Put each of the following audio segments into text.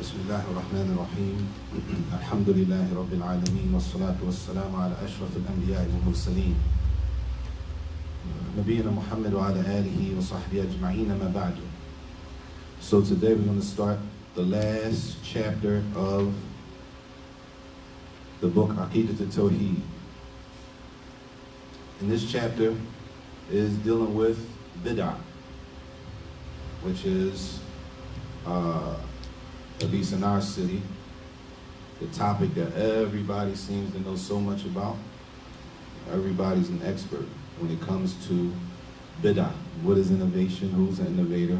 بسم الله الرحمن الرحيم الحمد لله رب العالمين والصلاة والسلام على أشرف الأنبياء والمرسلين نبينا محمد وعلى آله وصحبه أجمعين ما بعد. So today we're going to start the last chapter of the book Aqidat al-Tawheed. And this chapter is dealing with Bidah, which is at least in our city, the topic that everybody seems to know so much about. Everybody's an expert when it comes to Bidah. What is innovation? Who's an innovator?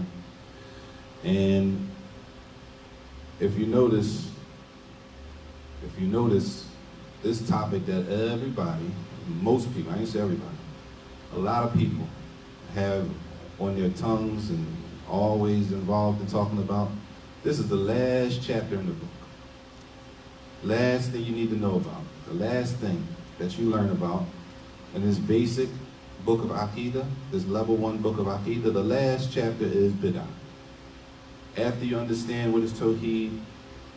And if you notice, this topic that everybody, most people, I ain't say everybody, a lot of people have on their tongues and always involved in talking about. This is the last chapter in the book. Last thing you need to know about. The last thing that you learn about in this basic book of Aqidah, this level 1 book of Aqidah, the last chapter is Bidah. After you understand what is Tawheed,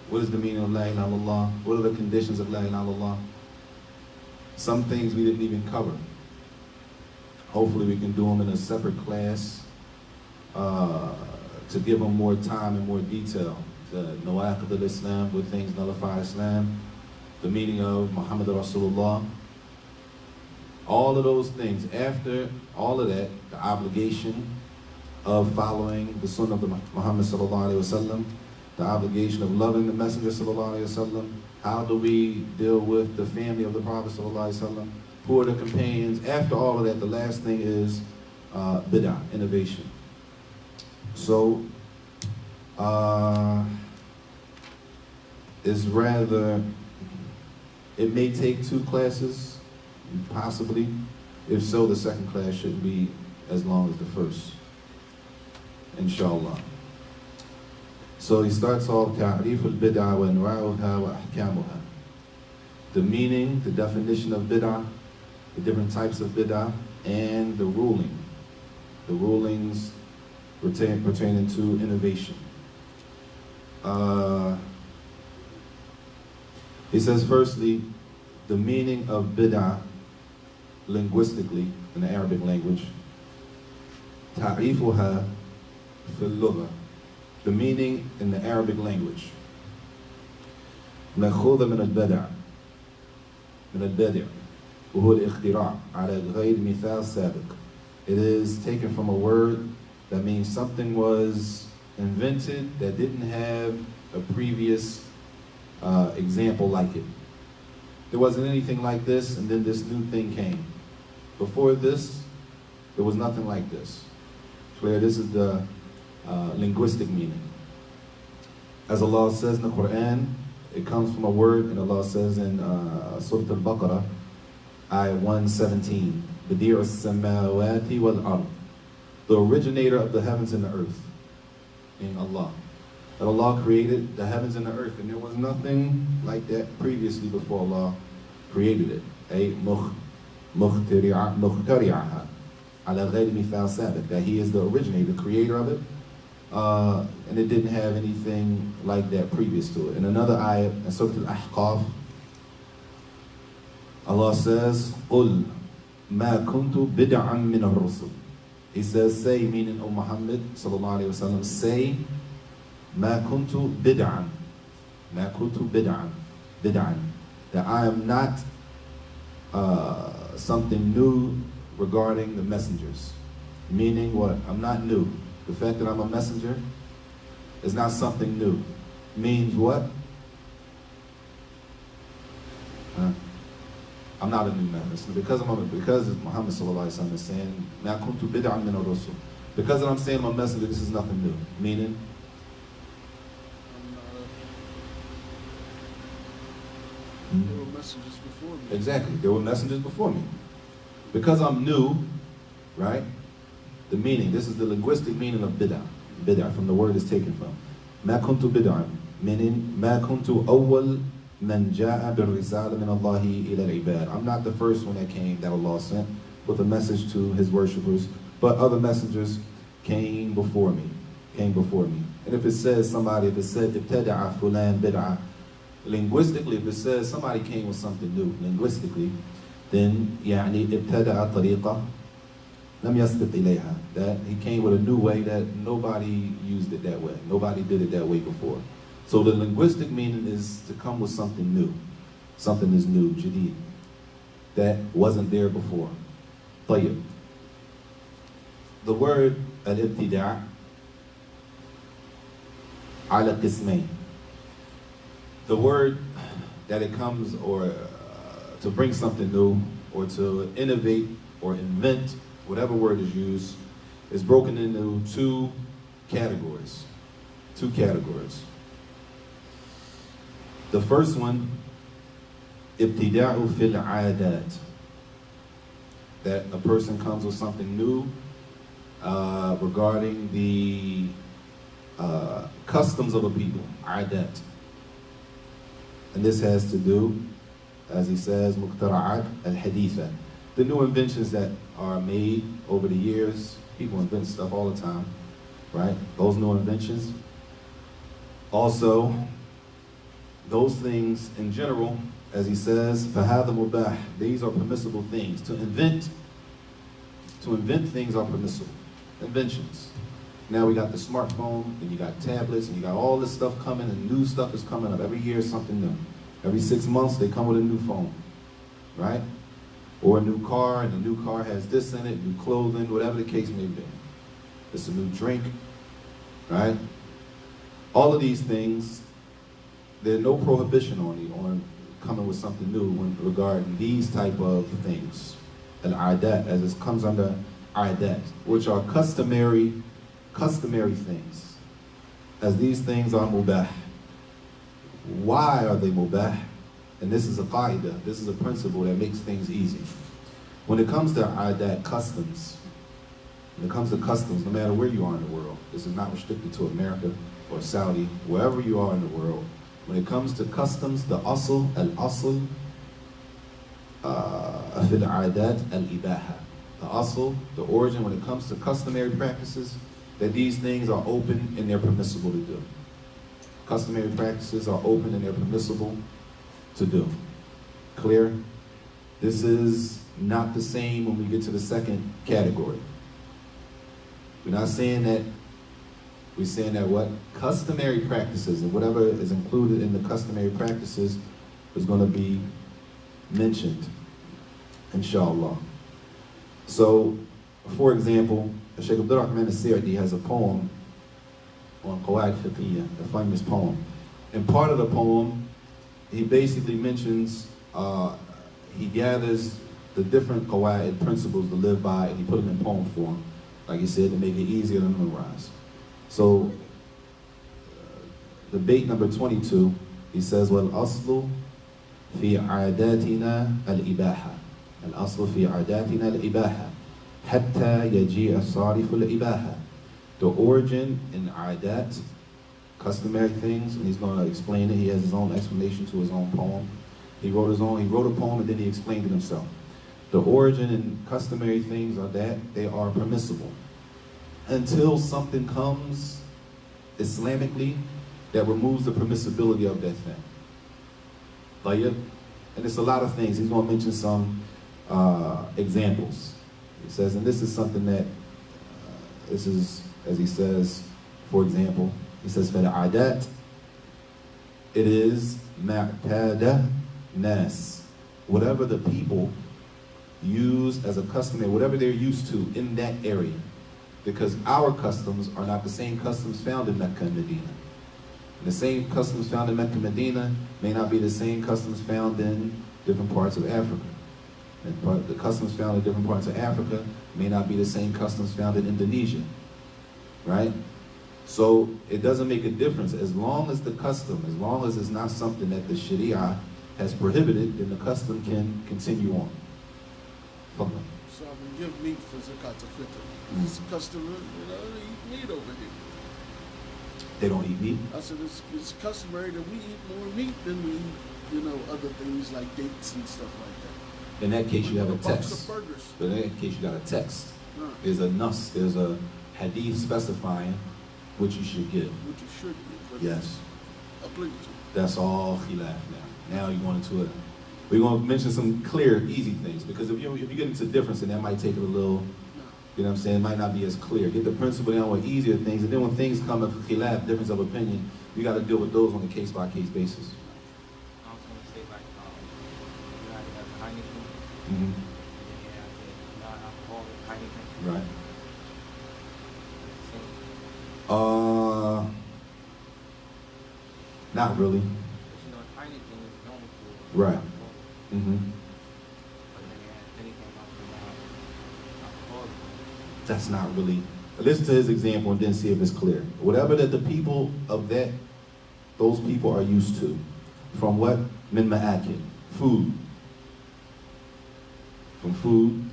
what is the meaning of La ilaha illallah, what are the conditions of La ilaha illallah, some things we didn't even cover. Hopefully we can do them in a separate class, to give them more time and more detail. The Nawaqid al-Islam, what things nullify Islam, the meaning of Muhammad Rasulullah, all of those things. After all of that, the obligation of following the Sunnah of Muhammad sallallahu alaihi wasallam, the obligation of loving the Messenger sallallahu alaihi wasallam. How do we deal with the family of the Prophet sallallahu alaihi wasallam? Who are the companions? After all of that, the last thing is Bidah, innovation. So, it's rather, it may take 2 classes, possibly. If so, the second class shouldn't be as long as the first, inshallah. So he starts off, Ta'rif al-Bid'ah wa anwa'uha wa ahkamuha. The meaning, the definition of Bid'ah, the different types of Bid'ah, and the rulings pertaining to innovation. He says, firstly, the meaning of Bid'ah linguistically in the Arabic language. Ta'rifuha fil lugha. The meaning in the Arabic language. مأخوذة من البدع وهو الاختراع على غير مثال سابق. It is taken from a word that means something was invented that didn't have a previous example like it. There wasn't anything like this, and then this new thing came. Before this, there was nothing like this. Clear? This is the linguistic meaning. As Allah says in the Quran, it comes from a word, and Allah says in Surah Al-Baqarah, ayah 117, Badi'u as-samawati wal-ard. The originator of the heavens and the earth, in Allah. That Allah created the heavens and the earth, and there was nothing like that previously before Allah created it. مخترعها على غير مثال سابق. That He is the originator, the creator of it, and it didn't have anything like that previous to it. In another ayah, in Surah Al-Ahqaf, Allah says, قُلْ مَا كُنْتُ بِدْعًا مِنَ الرُّسُلِ. He says, say, meaning, O Muhammad sallallahu alayhi wa sallam, say, مَا كُنْتُ بِدْعًا. مَا كُنْتُ بِدْعًا. Bid'an. That I am not something new regarding the messengers. Meaning what? I'm not new. The fact that I'm a messenger is not something new. Means what? I'm not a new messenger. Because Muhammad sallallahu alaihi wasallam is saying, "Ma kuntu bid'an min ar-rusul." Because I'm saying I'm a messenger, this is nothing new. Meaning, messengers before me. Exactly. There were messengers before me. Because I'm new, right? The meaning, this is the linguistic meaning of bid'ah. Bid'ah, from the word is taken from. ما كنت بدعا, meaning ما كنت أول من جاء بالرسالة من الله إلى العباد. I'm not the first one that came that Allah sent with a message to His worshippers, but other messengers came before me. And if it says somebody, if it said ابتدع فلان بدعة, linguistically, if it says somebody came with something new, linguistically, then يعني ابتدع طريقة لم يسبق إليها, that he came with a new way that nobody used it that way. Nobody did it that way before. So the linguistic meaning is to come with something new. Something is new, jadid, that wasn't there before. طيب. The word al-ibtida' ala qismayn. The word that it comes or to bring something new or to innovate or invent, whatever word is used, is broken into two categories. Two categories. The first one, ibtida'u fil 'adat, that a person comes with something new regarding the customs of a people, 'adat. And this has to do, as he says, muqtara'at al-haditha, the new inventions that are made over the years. People invent stuff all the time, right? Those new inventions. Also, those things in general, as he says, فَهَذَا مُبَاح, these are permissible things. To invent things are permissible. Inventions. Now we got the smartphone, and you got tablets, and you got all this stuff coming, and new stuff is coming up. Every year something new. Every 6 months they come with a new phone, right? Or a new car, and the new car has this in it, new clothing, whatever the case may be. It's a new drink, right? All of these things, there's no prohibition on coming with something new regarding these type of things. Al-adat, as it comes under adat, which are customary things. As these things are mubah. Why are they mubah? And this is a qaida, this is a principle that makes things easy. When it comes to adat, customs, no matter where you are in the world, this is not restricted to America or Saudi, wherever you are in the world, when it comes to customs, the asl, al-asl, fil adat al-ibaha. The asl, the origin, when it comes to customary practices, that these things are open and they're permissible to do. Customary practices are open and they're permissible to do. Clear? This is not the same when we get to the second category. We're not saying that, we're saying that what? Customary practices, and whatever is included in the customary practices is going to be mentioned, inshallah. So, for example, Shaykh Abdul Rahman al-Sa'di has a poem on Qawaid Fiqhiyya, a famous poem. And part of the poem, he basically mentions, he gathers the different Qawaid principles to live by, and he put them in poem form, like he said, to make it easier to memorize. So, the bait number 22, he says, وَالْأَصْلُ فِي عَادَاتِنَا الْإِبَاحَةِ. الْأَصْلُ فِي عَادَاتِنَا الْإِبَاحَةِ حَتَّى يَجِيءَ الصَّارِفُ الْإِبَاحَةِ. The origin in adat, customary things, and he's going to explain it. He has his own explanation to his own poem. He wrote a poem and then he explained it himself. The origin in customary things are that they are permissible until something comes Islamically that removes the permissibility of that thing. And it's a lot of things. He's going to mention some examples. He says, and this is something that, this is, as he says, for example, he says, for the adat, it is ma'tada nas, whatever the people use as a customary, whatever they're used to in that area. Because our customs are not the same customs found in Mecca and Medina. And the same customs found in Mecca and Medina may not be the same customs found in different parts of Africa. And the customs found in different parts of Africa may not be the same customs found in Indonesia, right? So it doesn't make a difference as long as the custom, as long as it's not something that the Sharia has prohibited, then the custom can continue on. Okay. So I can give meat for zakat al-fitr. It's customary, they eat meat over here. They don't eat meat? I said it's customary that we eat more meat than we eat, other things like dates and stuff like that. In that case, you have a text. Box of burgers. But in that case, you got a text. Right. There's a nas, there's a hadith specifying what you should give. What you should give. Yes. Applicable. That's all khilaf now. Now you're going into it. We're going to mention some clear, easy things, because if you get into difference, then that might take it a little, you know what I'm saying, it might not be as clear. Get the principle down with easier things, and then when things come up with khilaf, difference of opinion, you got to deal with those on a case-by-case basis. I was going to say, like, you have Heineken, Mm-hmm. and then you have the non-alcoholic Heineken. Right. Same. Not really. But Heineken is known for Right. alcohol. Mm-hmm. But then you have anything else for non-alcoholic. That's not really. Listen to his example and then see if it's clear. Whatever that the people of those people are used to, from what? Min ma'akid, food. From food,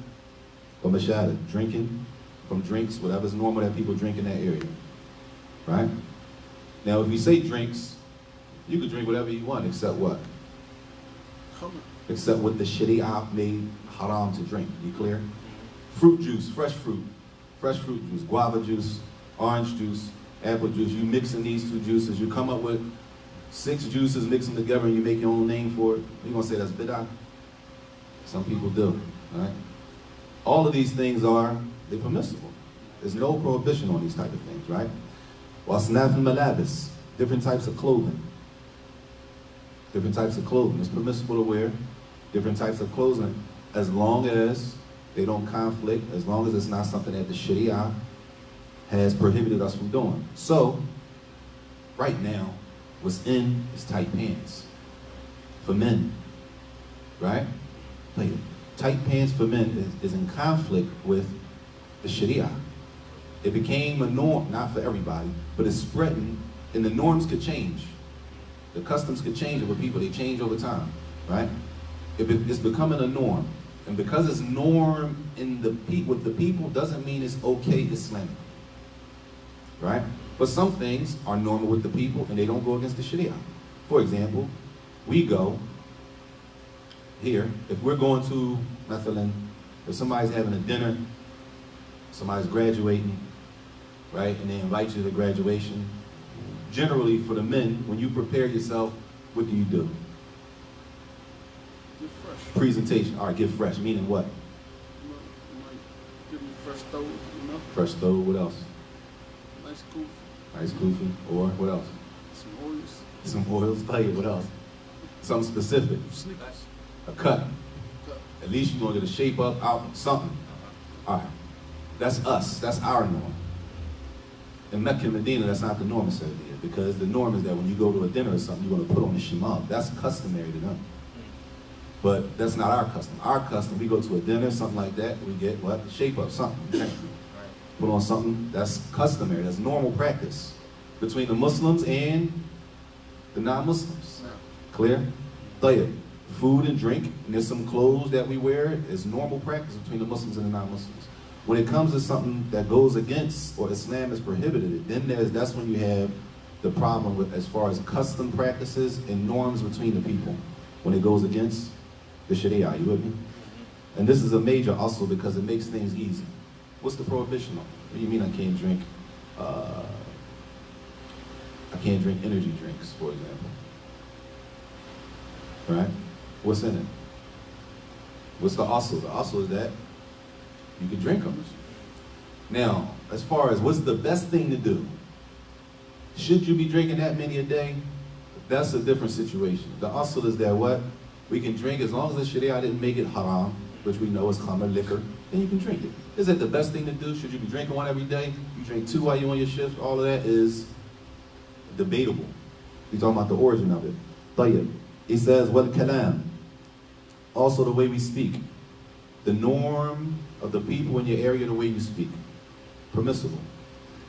from mashada, drinking, from drinks, whatever's normal that people drink in that area. Right? Now, if we say drinks, you can drink whatever you want, except what? Come on. Except what the Sharia made haram to drink. You clear? Fruit juice, fresh fruit juice, guava juice, orange juice, apple juice. You mixing these two juices, you come up with 6 juices, mix them together, and you make your own name for it. You gonna say that's bidah? Some people do, right? All of these things they're permissible. There's no prohibition on these type of things, right? Wasnaf al-malabis, different types of clothing. Different types of clothing. It's permissible to wear different types of clothing as long as they don't conflict, as long as it's not something that the Sharia has prohibited us from doing. So, right now, what's in is tight pants for men, right? Like, tight pants for men is in conflict with the Sharia. It became a norm, not for everybody, but it's spreading, and the norms could change. The customs could change with people, they change over time, right? It's becoming a norm. And because it's norm with the people doesn't mean it's okay Islamic, right? But some things are normal with the people and they don't go against the Sharia. For example, we go here, if we're going to, if somebody's having a dinner, somebody's graduating, right, and they invite you to the graduation, generally for the men, when you prepare yourself, what do you do? Get fresh. Presentation. All right, get fresh, meaning what? You might give them fresh stove, Fresh stove, what else? Nice kufi. Nice kufi, or what else? Some oils. Some oils, tell you what else? Something specific, Sneakers. a cut. Cut. At least you're gonna get a shape up, out, something. All right, that's us, that's our norm. In Mecca and Medina, that's not the norm in Saudi Arabia, because the norm is that when you go to a dinner or something, you're gonna put on a shimag. That's customary to them. But that's not our custom. Our custom, we go to a dinner, something like that, we get what? Shape up, something. Put on something, that's customary, that's normal practice between the Muslims and the non-Muslims. Clear? Tayyib. Food and drink, and there's some clothes that we wear, is normal practice between the Muslims and the non-Muslims. When it comes to something that goes against, or Islam has prohibited it, then that's when you have the problem with as far as custom practices and norms between the people. When it goes against the Sharia, you with me? And this is a major also because it makes things easy. What's the prohibition on? What do you mean I can't drink energy drinks, for example? Right? What's in it? What's the also? The also is that you can drink them. Now, as far as what's the best thing to do, should you be drinking that many a day? That's a different situation. The also is that what? We can drink as long as the Sharia didn't make it haram, which we know is khamr, liquor, then you can drink it. Is that the best thing to do? Should you be drinking one every day? You drink 2 while you're on your shift? All of that is debatable. He's talking about the origin of it. Tayyib. He says, wal kalam. Also the way we speak. The norm of the people in your area, the way you speak. Permissible.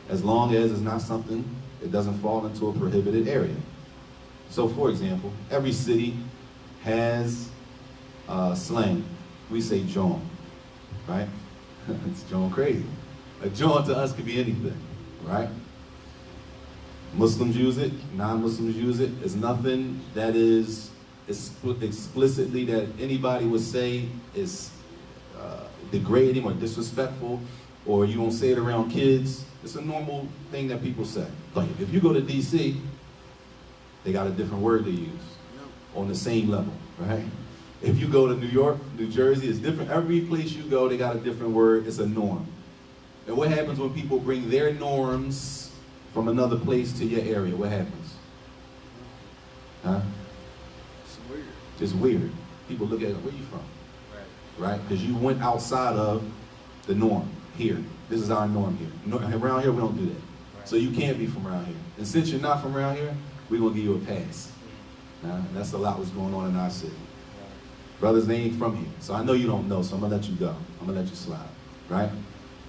As long as it's not something that doesn't fall into a prohibited area. So for example, every city has slang. We say John, right? It's John crazy. A John to us could be anything, right? Muslims use it, non-Muslims use it. It's nothing that is explicitly that anybody would say is degrading or disrespectful, or you don't say it around kids. It's a normal thing that people say. Like if you go to DC, they got a different word to use on the same level, right? If you go to New York, New Jersey, it's different. Every place you go, they got a different word. It's a norm. And what happens when people bring their norms from another place to your area? What happens? Huh? It's weird. It's weird. People look at it, where you from? Right? Because you went outside of the norm here. This is our norm here. Around here, we don't do that. Right. So you can't be from around here. And since you're not from around here, we're going to give you a pass. That's a lot what's going on in our city. Brothers, they ain't from here. So I know you don't know, so I'm going to let you go. I'm going to let you slide. Right?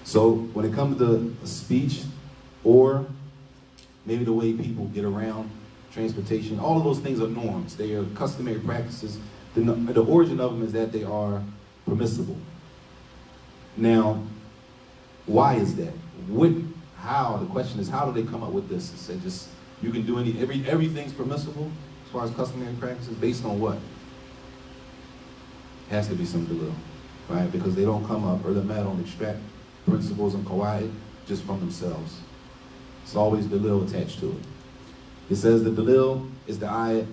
So when it comes to speech or maybe the way people get around, transportation, all of those things are norms. They are customary practices. The origin of them is that they are permissible. Now, why is that? How? The question is, how do they come up with this? Say just, you can do everything's permissible as far as customary practices based on what? Has to be some dalil, right? Because they don't come up, or the man don't extract principles and qawaid just from themselves. It's always dalil attached to it. It says the dalil is the ayat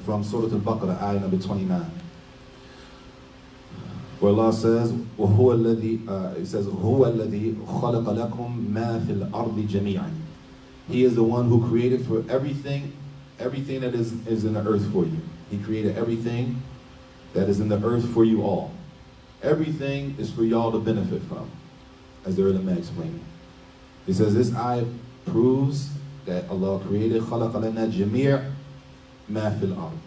from Surah Al-Baqarah, ayat number 29. Where Allah says, وَهُوَ الَّذِي, it says, هُوَ الَّذِي خَلَقَ لَكُم مَا فِي الْأَرْضِ جَمِيعًا. He is the one who created for everything that is in the earth for you. He created everything that is in the earth for you all. Everything is for y'all to benefit from, as the ulama explained. He says this ayat proves that Allah created خَلَقَ لَنَا جَمِيعًا مَا فِي الْأَرْضِ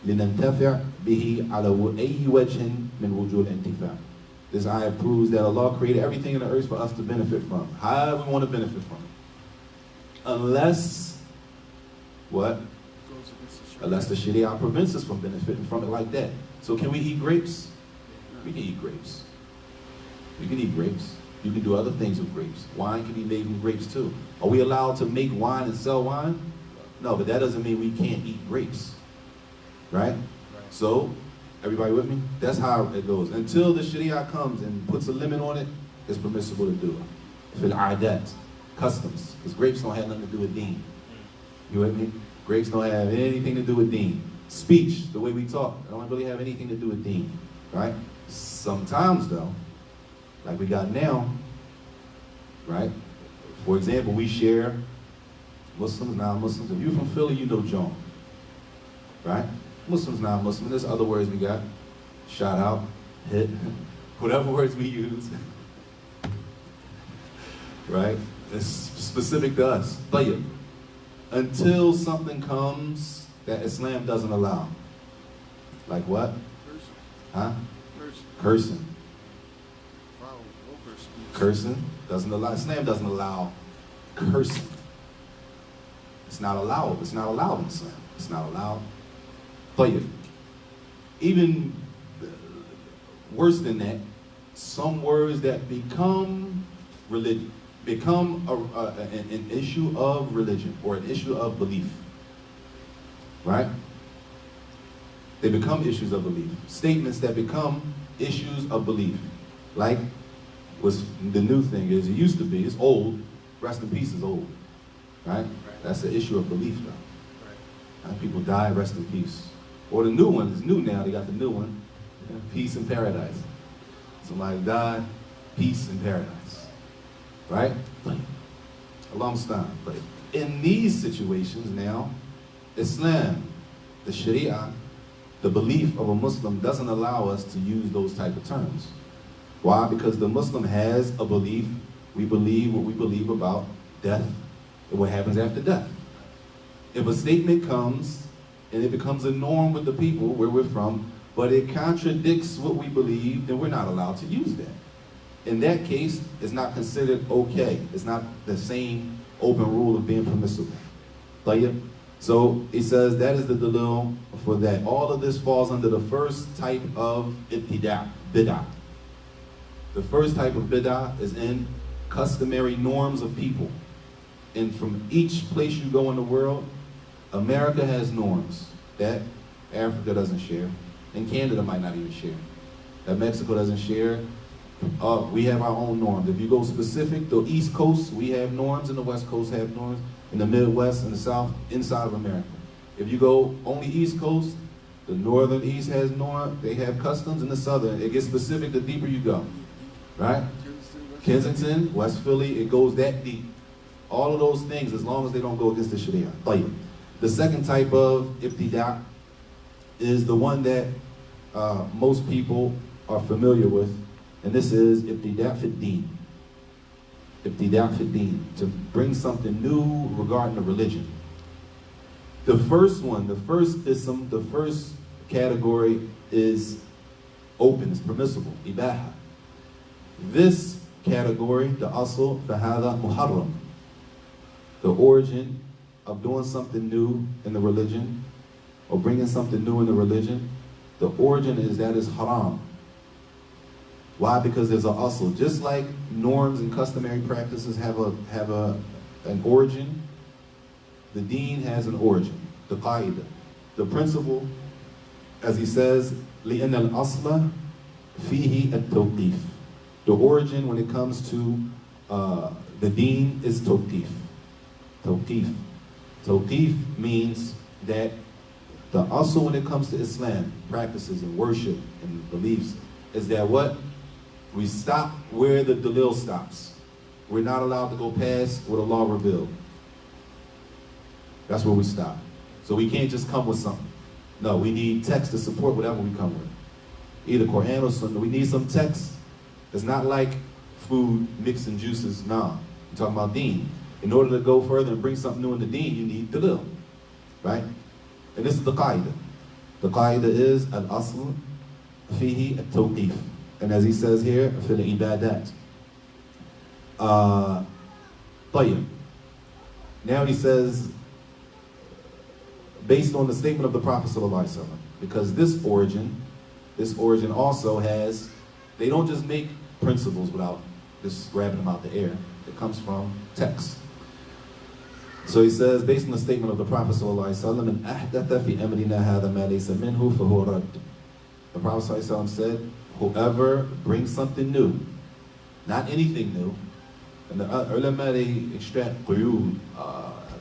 لِنَنْتَفِعْ بِهِ عَلَى أَيِّ وَجْهٍ مِنْ وُجُوهِ الْإِنْتِفَاعِ. This ayat proves that Allah created everything in the earth for us to benefit from, however we want to benefit from it. Unless, what? Unless the Sharia prevents us from benefiting from it like that. So can we eat grapes? We can eat grapes. You can eat grapes. You can do other things with grapes. Wine can be made from grapes too. Are we allowed to make wine and sell wine? No, but that doesn't mean we can't eat grapes. Right? So, everybody with me? That's how it goes. Until the Sharia comes and puts a limit on it, it's permissible to do it. Fil adat, customs. Because grapes don't have nothing to do with deen. You with me? Grapes don't have anything to do with deen. Speech, the way we talk, don't really have anything to do with deen. Right? Sometimes though, like we got now, right? For example, we share Muslims, non-Muslims. If you're from Philly, you know John. Right? Muslims, non-Muslims. There's other words we got. Shout out, hit, whatever words we use. Right? It's specific to us. But yeah, until something comes that Islam doesn't allow. Like what? Cursing. Huh? Cursing. Cursing. Foul, vulgar speech. Cursing doesn't allow. Islam doesn't allow cursing. It's not allowed. It's not allowed in Islam. It's not allowed. But even worse than that, some words that become religion, become an issue of religion or an issue of belief. Right? They become issues of belief. Statements that become issues of belief. Like what's the new thing is, it used to be, it's old, rest in peace is old. Right? That's the issue of belief though. Right? People die, rest in peace. Or the new one is new now, they got the new one, peace in paradise. Somebody died, peace in paradise. Right? A long time. But in these situations now, Islam, the Sharia, the belief of a Muslim doesn't allow us to use those type of terms. Why? Because the Muslim has a belief. We believe what we believe about death and what happens after death. If a statement comes and it becomes a norm with the people where we're from, but it contradicts what we believe, then we're not allowed to use that. In that case, it's not considered okay. It's not the same open rule of being permissible. So he says that is the dalil for that. All of this falls under the first type of ibtida', bid'ah. The first type of bid'ah is in customary norms of people. And from each place you go in the world, America has norms that Africa doesn't share, and Canada might not even share, that Mexico doesn't share. We have our own norms. If you go specific, the East Coast, we have norms, and the West Coast have norms, and the Midwest and the South, inside of America. If you go only East Coast, the Northern East has norms, they have customs, and the Southern, it gets specific the deeper you go, right? Kensington, West Philly, it goes that deep. All of those things, as long as they don't go against the Sharia. The second type of ibtida' is the one that most people are familiar with, and this is ibtida' fi din. Ibtida' fi din, to bring something new regarding the religion. The first one, the first ism, the first category is open, it's permissible, ibaha. This category, the asl, fahada muharram. The origin of doing something new in the religion, or bringing something new in the religion, the origin is that is haram. Why? Because there's an asl. Just like norms and customary practices have an origin, the deen has an origin, the qaida. The principle, as he says, لِأَنَّ الْأَصْلَ فِيهِ التَّوْقِيفِ. The origin when it comes to the deen is tawqif. Tawqif. Tawqif means that the asl when it comes to Islam, practices and worship and beliefs, is that what? We stop where the dalil stops. We're not allowed to go past what Allah revealed. That's where we stop. So we can't just come with something. No, we need text to support whatever we come with. Either Quran or Sunnah. We need some text. It's not like food, mixing juices. No, we're talking about deen. In order to go further and bring something new in the deen, you need dalil, right? And this is the qaida. The qaida is al-asl fihi at-tawqif. And as he says here, fil ibadat. طيب. Now he says, based on the statement of the Prophet ﷺ, because this origin also has, they don't just make principles without just grabbing them out the air. It comes from text. So he says, based on the statement of the Prophet ﷺ, "Man ahdatha fi amrina hadha ma laysa minhu fahuwa radd." The Prophet ﷺ said, whoever brings something new, not anything new, and the ulama, they extract quyud,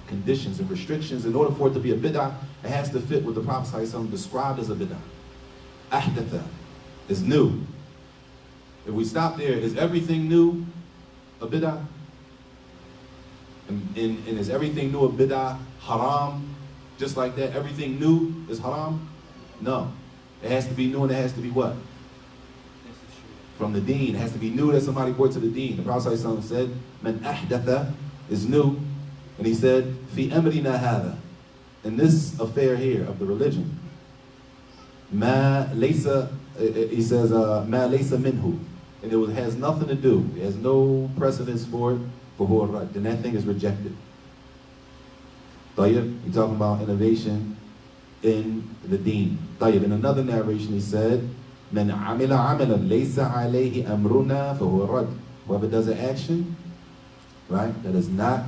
conditions and restrictions. In order for it to be a bid'ah, it has to fit what the Prophet ﷺ described as a bid'ah. Ahdatha is new. If we stop there, is everything new a bid'ah? And is everything new a bid'ah haram? Just like that, everything new is haram? No. It has to be new, and it has to be what? From the deen. It has to be new that somebody brought to the deen. The Prophet ﷺ said, "Man ahdatha" is new. And he said, "Fi amrina hadha," in this affair here of the religion, "Ma laysa," he says, "Ma laysa minhu," and it has nothing to do, it has no precedence for it, then that thing is rejected. Tayyib, he's talking about innovation in the deen. Tayyib, in another narration he said, "Man amila amalan laysa alayhi amruna fahuwa rad." Whoever does an action, right, that is not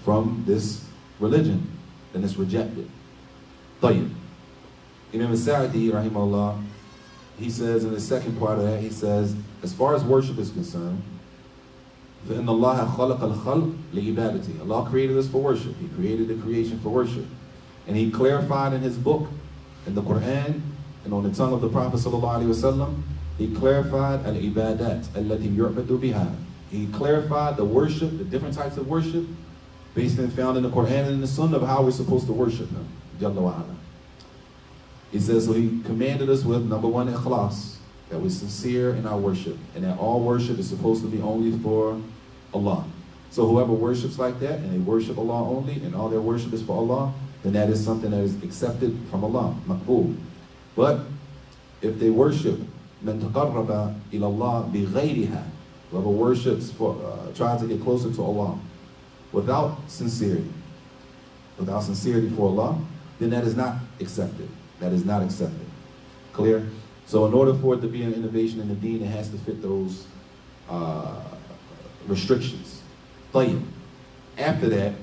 from this religion, then it's rejected. Tayyib. Imam Sa'di, rahimahullah, he says in the second part of that, he says, as far as worship is concerned, فَإِنَّ اللَّهَ خَلَقَ الْخَلْقِ لِعِبَادَتِهِ. Allah created us for worship. He created the creation for worship. And he clarified in his book, in the Quran, and on the tongue of the Prophet ﷺ, he clarified al-ibadat allati yu'badu biha. He clarified the worship, the different types of worship, based and found in the Quran and in the Sunnah of how we're supposed to worship him. Jalla wa ala. He says, so he commanded us with, number one, ikhlas, that we're sincere in our worship, and that all worship is supposed to be only for Allah. So whoever worships like that, and they worship Allah only, and all their worship is for Allah, then that is something that is accepted from Allah, maqbool. But if they worship, man taqarraba ila Allah bi ghayriha, whoever worships for, tries to get closer to Allah, without sincerity, without sincerity for Allah, then that is not accepted. That is not accepted. Clear? So in order for it to be an innovation in the deen, it has to fit those restrictions. طيب. After that,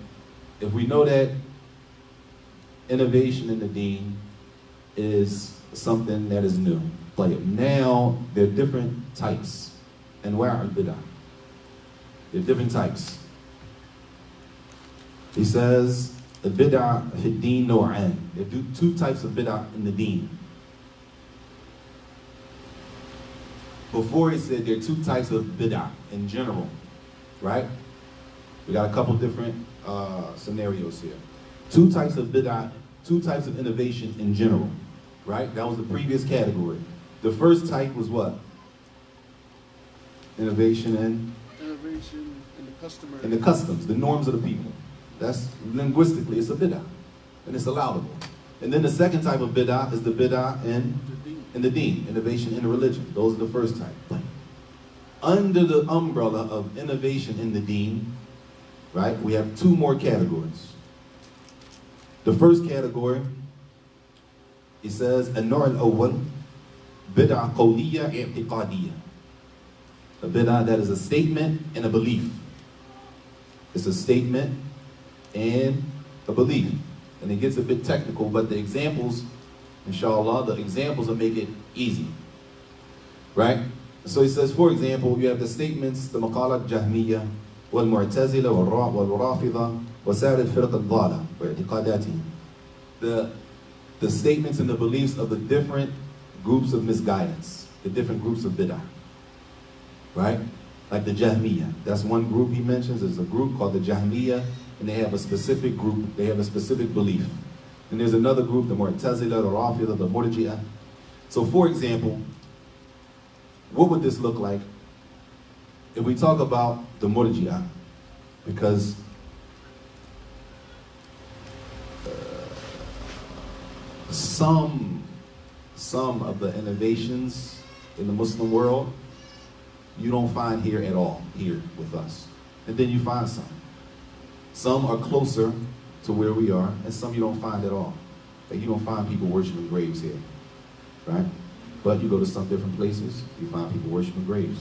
if we know that innovation in the deen is something that is new, طيب. Now there are different types. And where are bidah? There are different types. He says, the bid'ah fi deen naw'an. There are two types of bid'ah in the deen. Before he said there are two types of bid'ah in general, right? We got a couple different scenarios here. Two types of bid'ah, two types of innovation in general, right? That was the previous category. The first type was what? Innovation in the customary. In the customs, the norms of the people. That's linguistically, it's a bid'ah, and it's allowable. And then the second type of bid'ah is the bid'ah in the deen, innovation in the religion. Those are the first type. Under the umbrella of innovation in the deen, right, we have two more categories. The first category, he says, النوع الأول بدعة قولية اعتقادية. A bid'ah that is a statement and a belief. It's a statement and a belief. And it gets a bit technical, but the examples, inshallah, the examples will make it easy. Right? So he says, for example, you have the statements, the maqalat jahmiyyah, wal-mu'tazila, wal-rafida, وسائر الفرق الضالة واعتقاداتهم. The statements and the beliefs of the different groups of misguidance, the different groups of bid'ah. Right? Like the Jahmiyyah. That's one group he mentions. There's a group called the Jahmiyyah, and they have a specific group, they have a specific belief. And there's another group, the Mu'tazila, the Rafida, the Murji'ah. So for example, what would this look like if we talk about the Murji'ah? Because some of the innovations in the Muslim world you don't find here at all, here with us. And then you find some. Some are closer to where we are, and some you don't find at all. Like you don't find people worshiping graves here, right? But you go to some different places, you find people worshiping graves,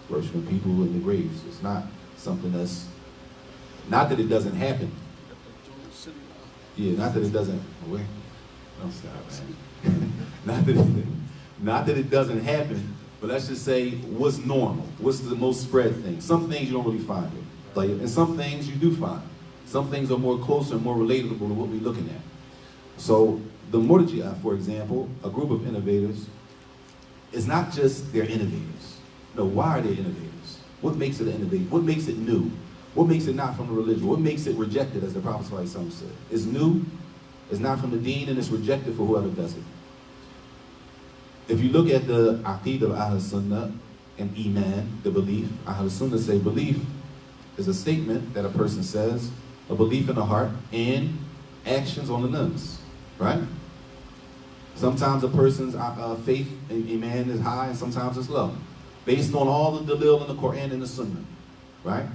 worshiping people in the graves. It's not something that's, not that it doesn't happen. Yeah, not that it doesn't, wait, don't stop, man. not that it doesn't happen, but let's just say what's normal, what's the most spread thing. Some things you don't really find it, like, and some things you do find. Some things are more closer and more relatable to what we're looking at. So the Murji'ah, for example, a group of innovators, is not just they're innovators. No, why are they innovators? What makes it an innovator? What makes it new? What makes it not from the religion? What makes it rejected, as the Prophet ﷺ said? It's new, it's not from the deen, and it's rejected for whoever does it. If you look at the aqeedah of Ahl Sunnah and Iman, the belief, Ahl Sunnah say belief is a statement that a person says, a belief in the heart, and actions on the limbs, right? Sometimes a person's faith in Iman is high and sometimes it's low, based on all the dalil in the Quran and the Sunnah, right?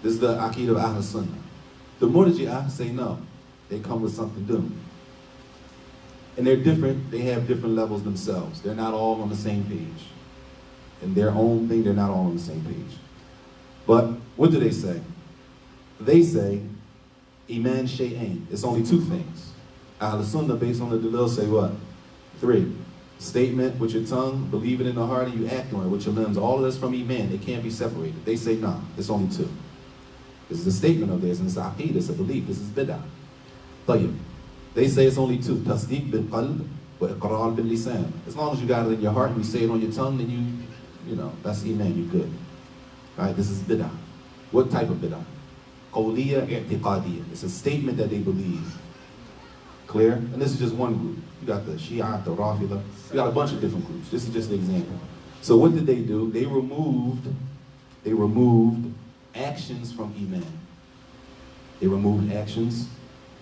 This is the aqeedah of Ahl Sunnah. The Murji'ah say no, they come with something new. And they're different, they have different levels themselves. They're not all on the same page. In their own thing, they're not all on the same page. But what do they say? They say, Iman shay'ain. It's only two things. Ahl Sunnah, based on the dalil, say what? 3. Statement with your tongue, believe it in the heart, and you act on it with your limbs. All of this from Iman. They can't be separated. They say, no, it's only 2. This is a statement of theirs, and it's a aqeedah, it's a belief. This is bid'ah. طيب. They say it's only 2. Tasdeeq bil qalb wa iqrar bil lisan. As long as you got it in your heart and you say it on your tongue, then you know, that's Iman, you're good. Right? This is bid'ah. What type of bid'ah? Qawliya i'tiqadiyya. It's a statement that they believe. Clear? And this is just one group. You got the Shia, the Rafida. You got a bunch of different groups. This is just an example. So what did they do? They removed actions from Iman. They removed actions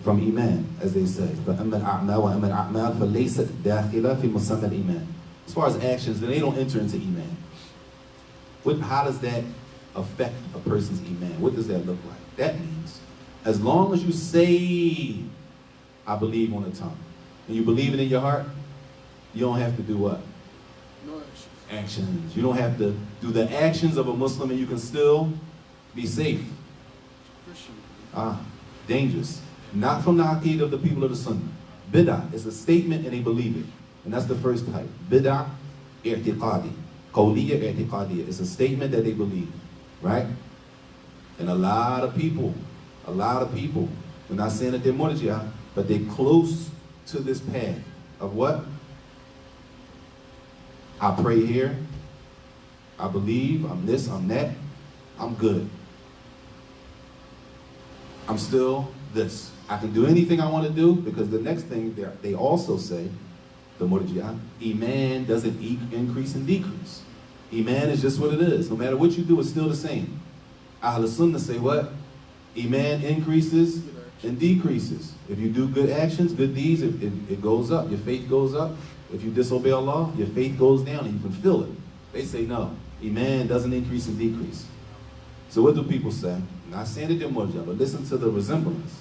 from Iman, as they say. فَأَمَّا الْأَعْمَالُ وَأَمَّا الْأَعْمَالُ فَلَيْسَتْ دَاخِلَةً فِي مُسَمَّى الْإِيمَانِ. As far as actions, then they don't enter into Iman. How does that affect a person's Iman? What does that look like? That means As long as you say, I believe on the tongue, and you believe it in your heart, you don't have to do what? No actions. Actions. You don't have to do the actions of a Muslim and you can still be safe. Christian. Dangerous. Not from the aqeedah of the people of the Sunnah. Bidah is a statement and they believe it. And that's the first type. Bidah i'tiqadi. Qawliya i'tiqadiyya. It's a statement that they believe. Right? And a lot of people, we're not saying that they're murji'ah, but they're close to this path of what? I pray here, I believe, I'm this, I'm that, I'm good. I'm still this. I can do anything I want to do, because the next thing they also say, the murji'ah, Iman doesn't increase and decrease. Iman is just what it is. No matter what you do, it's still the same. Ahl Sunnah say what? Iman increases and decreases. If you do good actions, good deeds, it goes up. Your faith goes up. If you disobey Allah, your faith goes down and you can feel it. They say no. Iman doesn't increase and decrease. So what do people say? Not saying that they're murji'ah, but listen to the resemblance.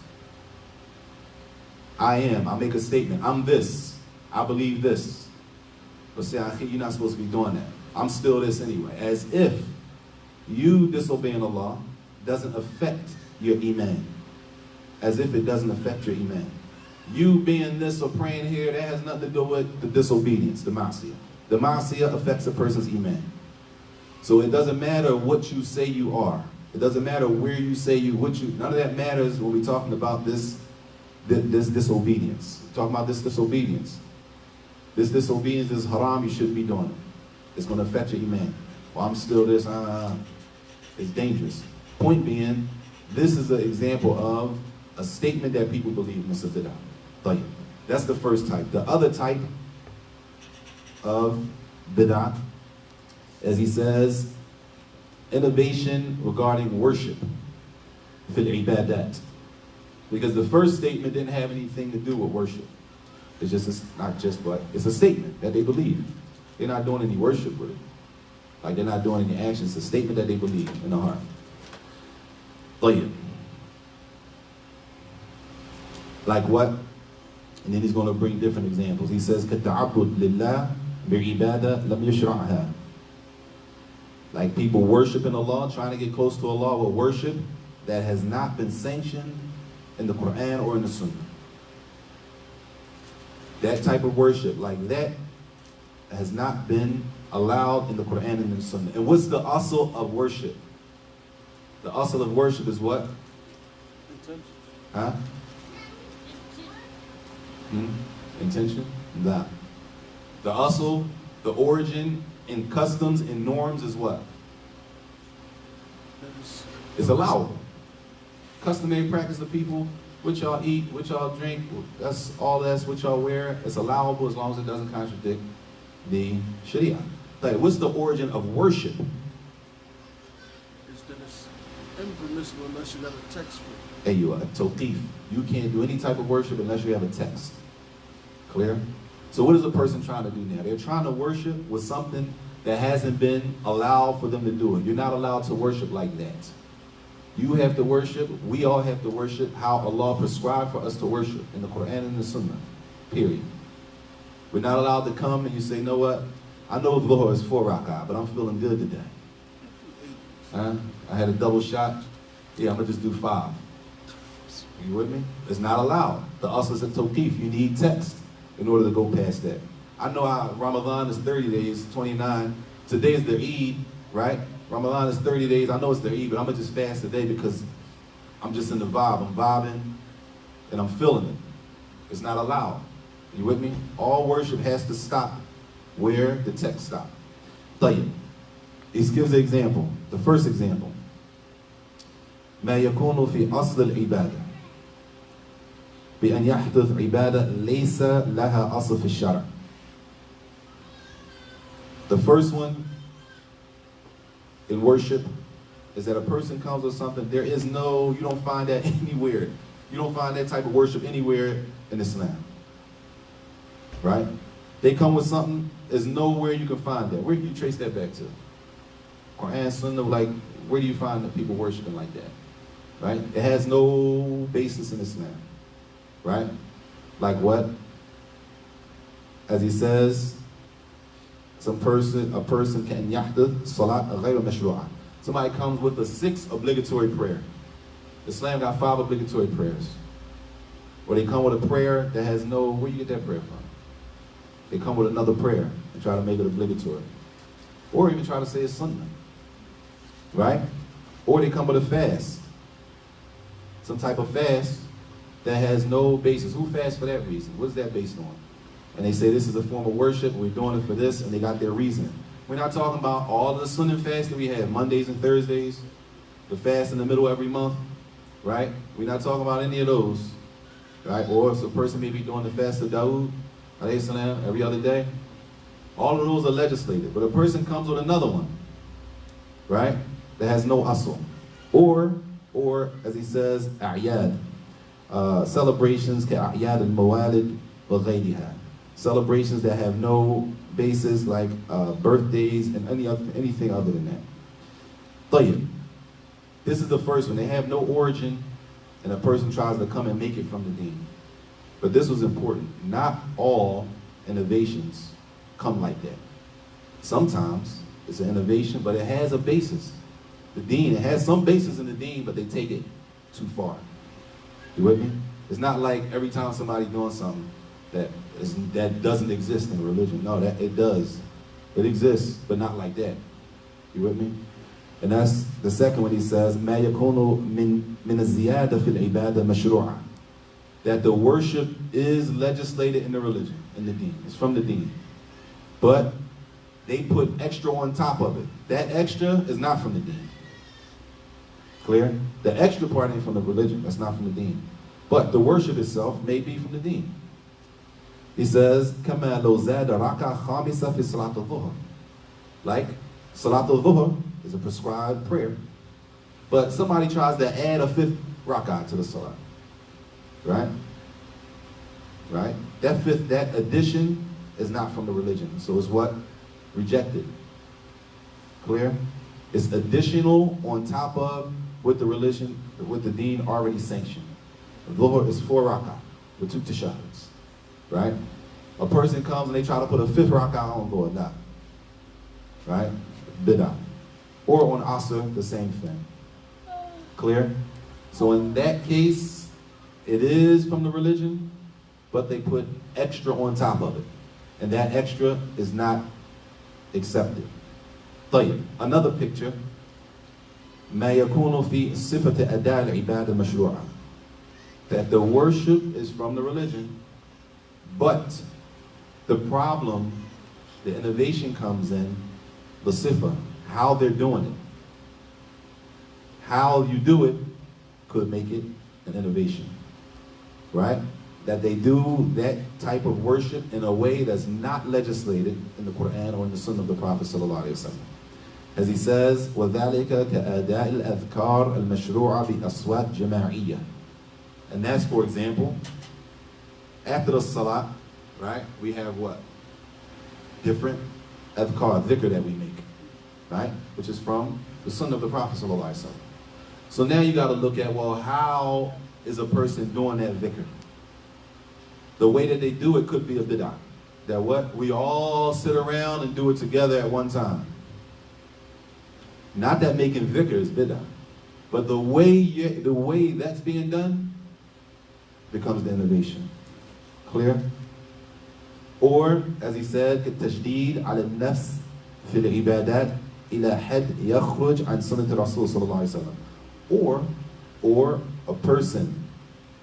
I make a statement. I'm this. I believe this. But say, you're not supposed to be doing that. I'm still this anyway. As if you disobeying Allah doesn't affect your Iman. As if it doesn't affect your Iman. You being this or praying here, that has nothing to do with the disobedience, the ma'asiyah. The ma'asiyah affects a person's Iman. So it doesn't matter what you say you are. It doesn't matter where you say none of that matters when we're talking about this disobedience. We're talking about this disobedience. This disobedience is haram, you shouldn't be doing it. It's going to affect your Iman. Well, I'm still this, it's dangerous. Point being, this is an example of a statement that people believe in Bidah. That's the first type. The other type of Bidah, as he says, innovation regarding worship, fil ibadat. Because the first statement didn't have anything to do with worship. It's just, but it's a statement that they believe. They're not doing any worship with it. Like they're not doing any actions. It's a statement that they believe in the heart. Like what? And then he's going to bring different examples. He says, كَتَعَبُّدْ لِلَّهِ بِعِبَادَةٍ لَمْ يُشْرَعْهَا. Like people worshiping Allah, trying to get close to Allah with worship that has not been sanctioned in the Quran or in the Sunnah. That type of worship, like that, has not been allowed in the Quran and in the Sunnah. And what's the asl of worship? The asl of worship is what? Intention. Huh? Intention? Nah. The asl, the origin, and customs and norms is what? It's allowable. Customary practice of people, what y'all eat, what y'all drink, that's what y'all wear. It's allowable as long as it doesn't contradict the Sharia. Like, what's the origin of worship? It's that it's impermissible unless you have a text for it. Hey, you are tawqif. You can't do any type of worship unless you have a text. Clear? So what is a person trying to do now? They're trying to worship with something that hasn't been allowed for them to do it. You're not allowed to worship like that. You have to worship, we all have to worship how Allah prescribed for us to worship in the Quran and the Sunnah. Period. We're not allowed to come and you say, you know what? I know Dhuhr is 4 rak'ah, but I'm feeling good today. I had a double shot. Yeah, I'm going to just do 5. You with me? It's not allowed. The asl is a tawqif. You need text in order to go past that. I know how Ramadan is 30 days, 29. Today is their Eid, right? Ramadan is 30 days. I know it's their Eid, but I'm going to just fast today because I'm just in the vibe. I'm vibing and I'm feeling it. It's not allowed. You with me? All worship has to stop where the text stopped. طيب. He gives an example. The first example. ما يكون في أصل العبادة بأن يحدث عبادة ليس لها أصل في الشرع. The first one in worship is that a person comes with something, you don't find that anywhere. You don't find that type of worship anywhere in Islam. Right? They come with something, there's nowhere you can find that. Where do you trace that back to? Quran, Sunnah, like, where do you find the people worshiping like that? right? It has no basis in Islam, right? Like what? As he says, a person can yahdith salat ghayr mashru'ah. Somebody comes with the 6 obligatory prayer. Islam got 5 obligatory prayers. Or they come with a prayer that has no, where you get that prayer from? They come with another prayer and try to make it obligatory. Or even try to say it's sunnah, right? Or they come with a fast. Some type of fast that has no basis. Who fasts for that reason? What is that based on? And they say this is a form of worship, we're doing it for this, and they got their reason. We're not talking about all of the sunnah fasts that we have, Mondays and Thursdays, the fast in the middle every month, right? We're not talking about any of those, right? Or if a person may be doing the fast of Dawood, alayhi salam, every other day. All of those are legislated. But a person comes with another one, right? That has no asl. Or as he says, a'yad. Celebrations, ka'a'yad al-mawalid wa ghayriha. Celebrations that have no basis, like birthdays and anything other than that. Tayyib. This is the first one. They have no origin, and a person tries to come and make it from the deen. But this was important. Not all innovations come like that. Sometimes it's an innovation, but it has a basis. The deen, it has some basis in the deen, but they take it too far. You with me? It's not like every time somebody's doing something that doesn't exist in religion. No, that it does. It exists, but not like that. You with me? And that's the second one. He says, مَا يَكُونُ مِنَ الزِّيَادَةِ فِي الْعِبَادَةِ مَشْرُوعًا. That the worship is legislated in the religion, in the deen. It's from the deen. But they put extra on top of it. That extra is not from the deen. Clear? The extra part ain't from the religion. That's not from the deen. But the worship itself may be from the deen. He says, كَمَا لَوْ زَادَ رَكَعَ خَامِسَ فِي صَلَاةِ الظُّهْرِ. Like, Salat al-Dhuhr is a prescribed prayer. But somebody tries to add a 5th rak'ah to the salat. Right? Right? That addition is not from the religion. So it's what? Rejected. Clear? It's additional on top of what the religion, what the deen already sanctioned. Dhuhr is 4 rak'ah with 2 tashahuds. Right? A person comes and they try to put a 5th rak'ah on Dhuhr. Nah. Right? Bidah. Or on Asr, the same thing. Clear? So in that case, it is from the religion, but they put extra on top of it. And that extra is not accepted. طيب. Another picture. ما يكون في صفة أداء العبادة مشروعة. That the worship is from the religion, but the problem, the innovation comes in the sifa, how they're doing it. How you do it could make it an innovation, right? That they do that type of worship in a way that's not legislated in the Quran or in the Sunnah of the Prophet sallallahu alaihi wasallam. As he says, وَذَلِكَ كَأَدَاءِ الْأَذْكَارِ الْمَشْرُوعَ بِأَصْوَاتٍ جَمَاعِيَّةٍ. And that's, for example, after the salat, right, we have what? Different adhkar, dhikr that we make, right? Which is from the Sunnah of the Prophet sallallahu alaihi wasallam. So now you got to look at, well, how is a person doing that dhikr? The way that they do it could be a bid'ah. That what? We all sit around and do it together at one time. Not that making dhikr is bid'ah, but the way that's being done becomes the innovation. Clear? Or, as he said, التشديد على النفس في العبادات إلى حد يخرج عن سنة الرسول صلى الله عليه وسلم. Or a person,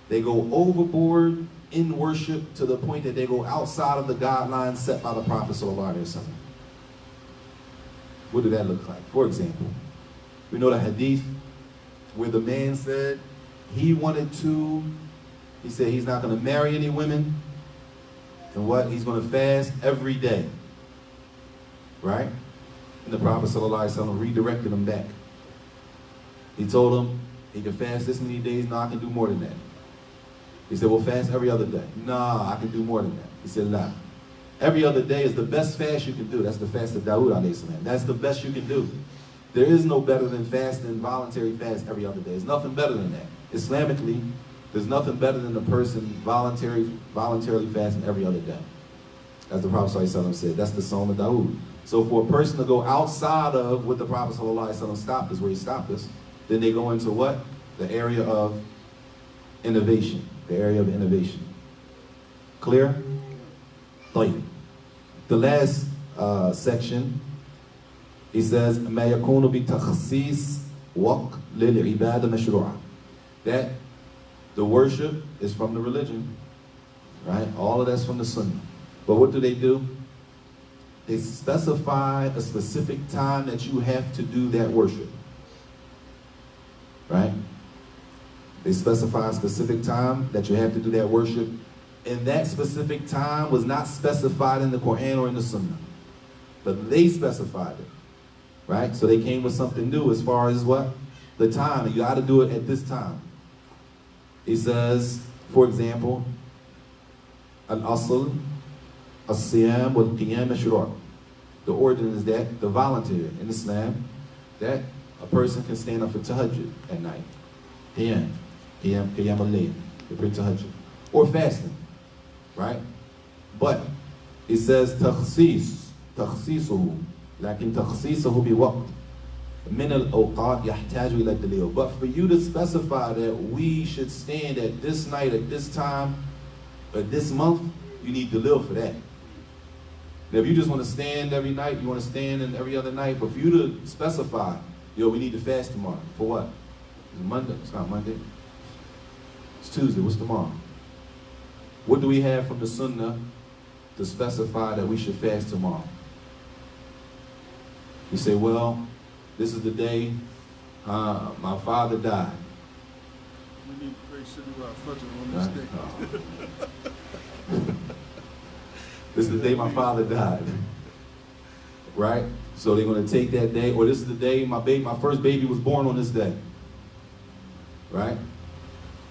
they go overboard in worship to the point that they go outside of the guidelines set by the Prophet sallallahu alaihi wasallam. What did that look like? For example, we know the hadith where the man said he said he's not going to marry any women, and what? He's going to fast every day. Right? And the Prophet sallallahu alaihi wasallam redirected him back. He told him he can fast this many days. No, I can do more than that. He said, well, fast every other day. Nah, I can do more than that. He said, nah. Every other day is the best fast you can do. That's the fast of Dawood alayhi salam. That's the best you can do. There is no better than fasting, voluntary fast every other day. There's nothing better than that. Islamically, there's nothing better than a person voluntarily fasting every other day. As the Prophet ﷺ said, that's the Sawm of Dawood. So for a person to go outside of what the Prophet ﷺ stopped us, where he stopped us, then they go into what? The area of innovation. The area of innovation. Clear? طيب. The last section, he says, ما يكون بتخصيص وقت للعبادة مشروعة. That the worship is from the religion, right? All of that's from the Sunnah. But what do? They specify a specific time that you have to do that worship, right? They specify a specific time that you have to do that worship, and that specific time was not specified in the Quran or in the Sunnah, but they specified it, right? So they came with something new as far as what? The time. You got to do it at this time. He says, for example, al-asl, as-siyam wal-qiyam mashru'. The origin is that the voluntary in Islam, that a person can stand up for tahajjud at night. Qiyam al-layl, the pray tahajjud. Or fasting, right? But it says takhsisuhu, lakin takhsisuhu biwaqt. من الأوقات يحتاج إلى الدليل. But for you to specify that we should stand at this night, at this time, at this month, you need dalil for that. Now, if you just want to stand every night, you want to stand in every other night, but for you to specify, yo, we need to fast tomorrow. For what? It's Monday. It's not Monday. It's Tuesday. What's tomorrow? What do we have from the Sunnah to specify that we should fast tomorrow? You say, well, this is the day my father died. We need to pray Shaddu'a Fajr on this day. This is the day my father died. Right? So they're going to take that day, or this is the day my first baby was born on this day. Right?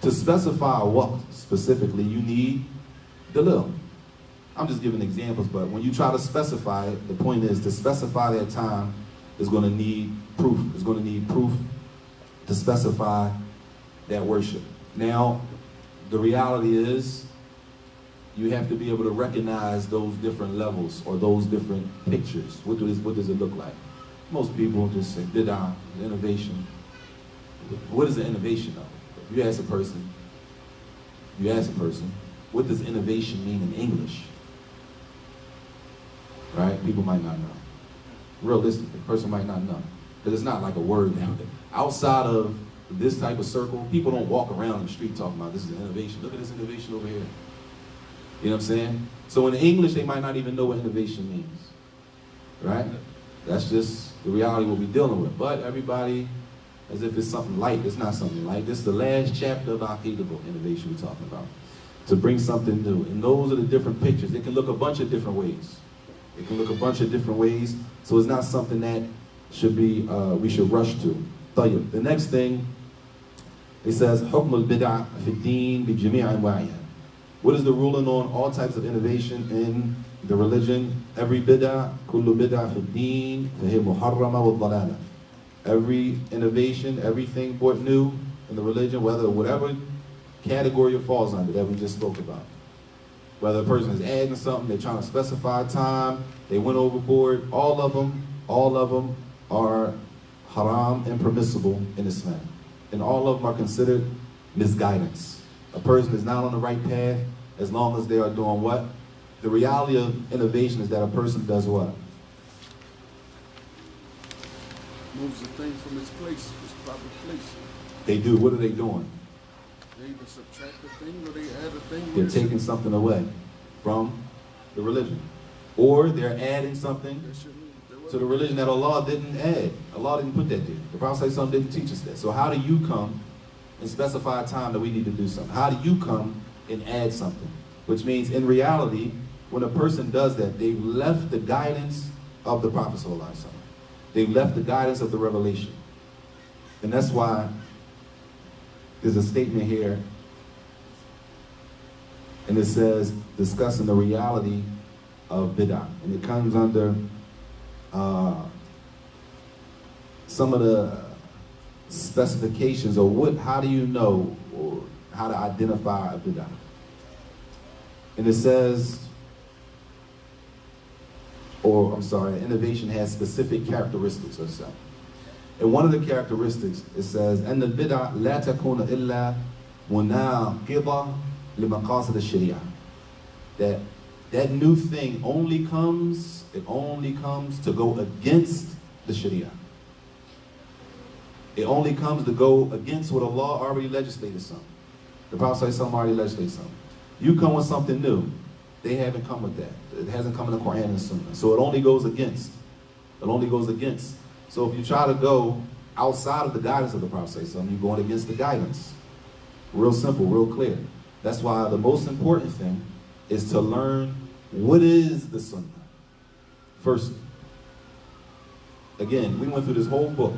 To specify what specifically, you need dalil. I'm just giving examples, but when you try to specify it, the point is to specify that time is going to need proof. It's going to need proof to specify that worship. Now, the reality is you have to be able to recognize those different levels or those different pictures. What does it look like? Most people just say, Bidah, innovation. What is the innovation of it? If you ask a person, what does innovation mean in English? Right? People might not know. Realistically, the person might not know. Because it's not like a word now. Outside of this type of circle, people don't walk around in the street talking about this is an innovation. Look at this innovation over here. You know what I'm saying? So in English, they might not even know what innovation means. Right? That's just the reality we'll be dealing with. But everybody, as if it's something light, it's not something light. This is the last chapter of Aqidah book, innovation we're talking about. To bring something new. And those are the different pictures. It can look a bunch of different ways. It can look a bunch of different ways. So it's not something that should be, we should rush to. طيب. The next thing, it says, حكم البدع في الدين بجميع أنواعها. What is the ruling on all types of innovation in the religion? Every bid'ah, كل بدعة في الدين فهي محرمة والضلالة. Every innovation, everything brought new in the religion, whatever category it falls under that we just spoke about. Whether a person is adding something, they're trying to specify time, they went overboard, all of them are haram, impermissible in Islam. And all of them are considered misguidance. A person is not on the right path as long as they are doing what? The reality of innovation is that a person does what? Moves the thing from its place, its proper place. They do. What are they doing? They either subtract a thing or they add a thing. They're taking something away from the religion. Or they're adding something to the religion that Allah didn't add. Allah didn't put that there. The Prophet ﷺ didn't teach us that. So how do you come and specify a time that we need to do something? How do you come and add something? Which means in reality, when a person does that, they've left the guidance of the Prophet ﷺ. They've left the guidance of the revelation. And that's why there's a statement here, and it says, discussing the reality of bid'ah. And it comes under some of the specifications, or how do you know, or how to identify a bid'ah? And it says, innovation has specific characteristics or so. And one of the characteristics, it says, أن البدع لا تكون إلا مناقضة لمقاصد الشريعة. That new thing only comes to go against the Sharia. It only comes to go against what Allah already legislated something. The Prophet ﷺ already legislated something. You come with something new. They haven't come with that. It hasn't come in the Quran and Sunnah. So it only goes against. It only goes against. So if you try to go outside of the guidance of the Prophet ﷺ, you're going against the guidance. Real simple, real clear. That's why the most important thing is to learn what is the Sunnah. First, again, we went through this whole book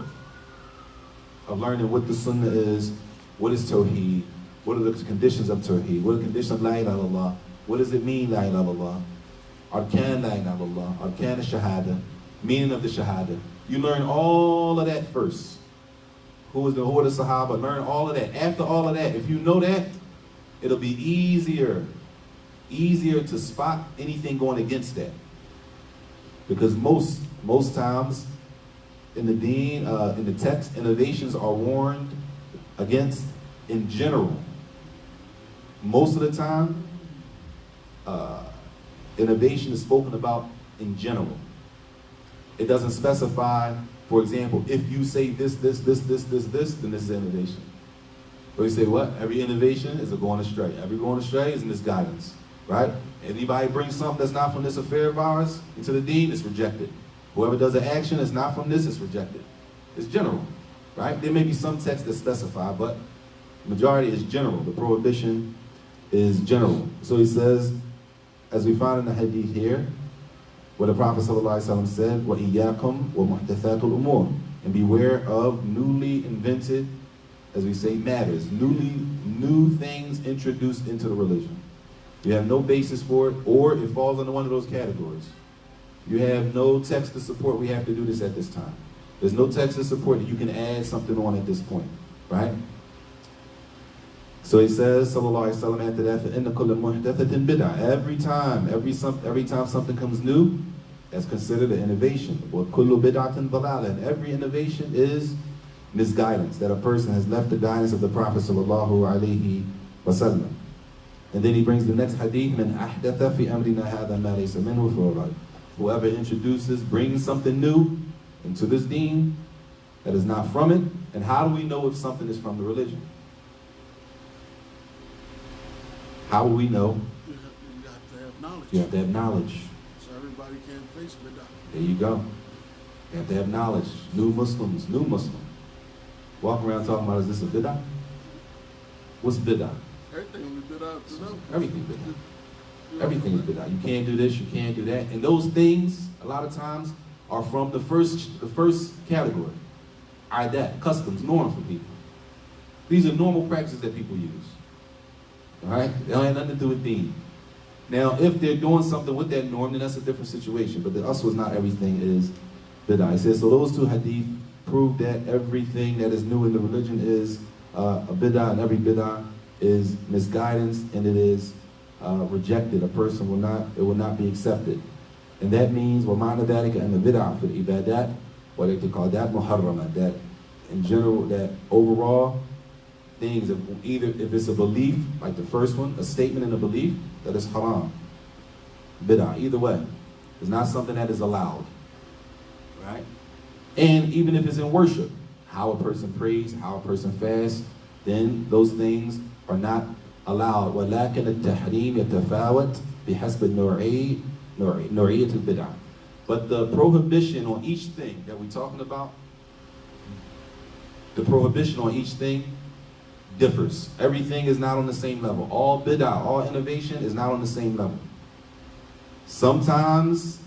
of learning what the Sunnah is, what is Tawheed, what are the conditions of Tawheed, what are the conditions of La ilaha illallah, what does it mean La ilaha illallah, Arkan La ilaha illallah, Arkan al-Shahada, meaning of the Shahada. You learn all of that first. Who was the Sahaba? Learn all of that. After all of that, if you know that, it'll be easier to spot anything going against that. Because most times in the deen, in the text, innovations are warned against in general. Most of the time, innovation is spoken about in general. It doesn't specify, for example, if you say this, then this is innovation. Or you say what? Every innovation is a going astray. Every going astray is misguidance, right? Anybody brings something that's not from this affair of ours into the deen, it's rejected. Whoever does an action that's not from this, it's rejected. It's general, right? There may be some texts that specify, but the majority is general. The prohibition is general. So he says, as we find in the hadith here, where the Prophet ﷺ said, وَإِيَّاكُمْ وَمُحْدَثَاتُ الْأُمُورِ, and beware of newly invented, as we say, matters, new things introduced into the religion. You have no basis for it, or it falls under one of those categories. You have no text to support we have to do this at this time. There's no text to support that you can add something on at this point, right? So he says, sallallahu alaihi wasallam, after that, فَإِنَّ كُلَّ مُحْدَثَةٍ بِدْعَةٍ. Every time something comes new, that's considered an innovation. وَكُلُّ بِدْعَةٍ ضَلَالَةٍ. And every innovation is misguidance, that a person has left the guidance of the Prophet sallallahu alaihi wasallam. And then he brings the next hadith, مَنْ أَحْدَثَ فِي أَمْرِنَا هَذَا مَا لَيْسَ مِنْهُ فَهُوَ رَدٌّ. Whoever introduces, brings something new into this deen that is not from it. And how do we know if something is from the religion? How will we know? You have to have knowledge. You have to have knowledge. So everybody can't face Bidah. There you go. You have to have knowledge. New Muslim. Walk around talking about, is this a Bidah? What's Bidah? Everything will be Bidah to them. Everything Bidah. Everything is Bidah. You can't do this, you can't do that. And those things, a lot of times, are from the first category. Adat, customs, norms for people. These are normal practices that people use. All right? They don't have nothing to do with deen. Now, if they're doing something with that norm, then that's a different situation. But the us was not everything is Bidah. He says, so those two hadith prove that everything that is new in the religion is a Bidah, and every Bidah is misguidance, and it is rejected. A person will not be accepted. And that means, وَمَعْنَ ذَلِكَ أَنَّ بِدْعَ فِي الْإِبَادَاتِ, what they call that muharrama, that in general, that overall things, either if it's a belief, like the first one, a statement in a belief, that is haram. Bid'ah, either way. It's not something that is allowed. Right? And even if it's in worship, how a person prays, how a person fasts, then those things are not allowed. وَلَكِنَ التَّحْرِيمِ يَتَفَاوَتْ بِحَسْبِ نوعية البدع. But the prohibition on each thing that we're talking about, the prohibition on each thing differs. Everything is not on the same level. All bid'ah, all innovation is not on the same level. Sometimes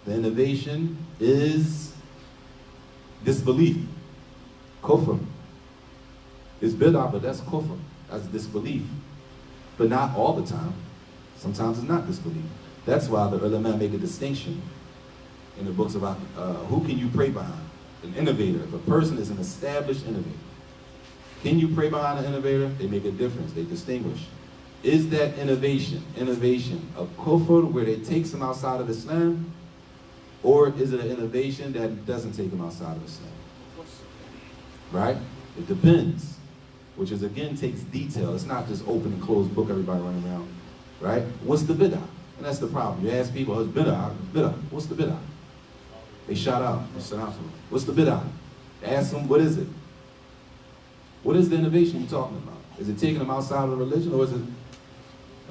the innovation is disbelief. Kufr. It's bid'ah, but that's kufr. That's disbelief. But not all the time. Sometimes it's not disbelief. That's why the ulama make a distinction in the books about who can you pray behind. an innovator, if a person is an established innovator, can you pray behind an innovator? They make a difference. They distinguish. Is that innovation of kufr where it takes them outside of Islam? Or is it an innovation that doesn't take them outside of Islam? Right? It depends. Which is, again, takes detail. It's not just open and closed book, everybody running around. Right? What's the bidah? And that's the problem. You ask people, it's bidah. What's the bidah? They shout out. What's the bidah? Ask them, what is it? What is the innovation you're talking about? Is it taking them outside of the religion, or is it?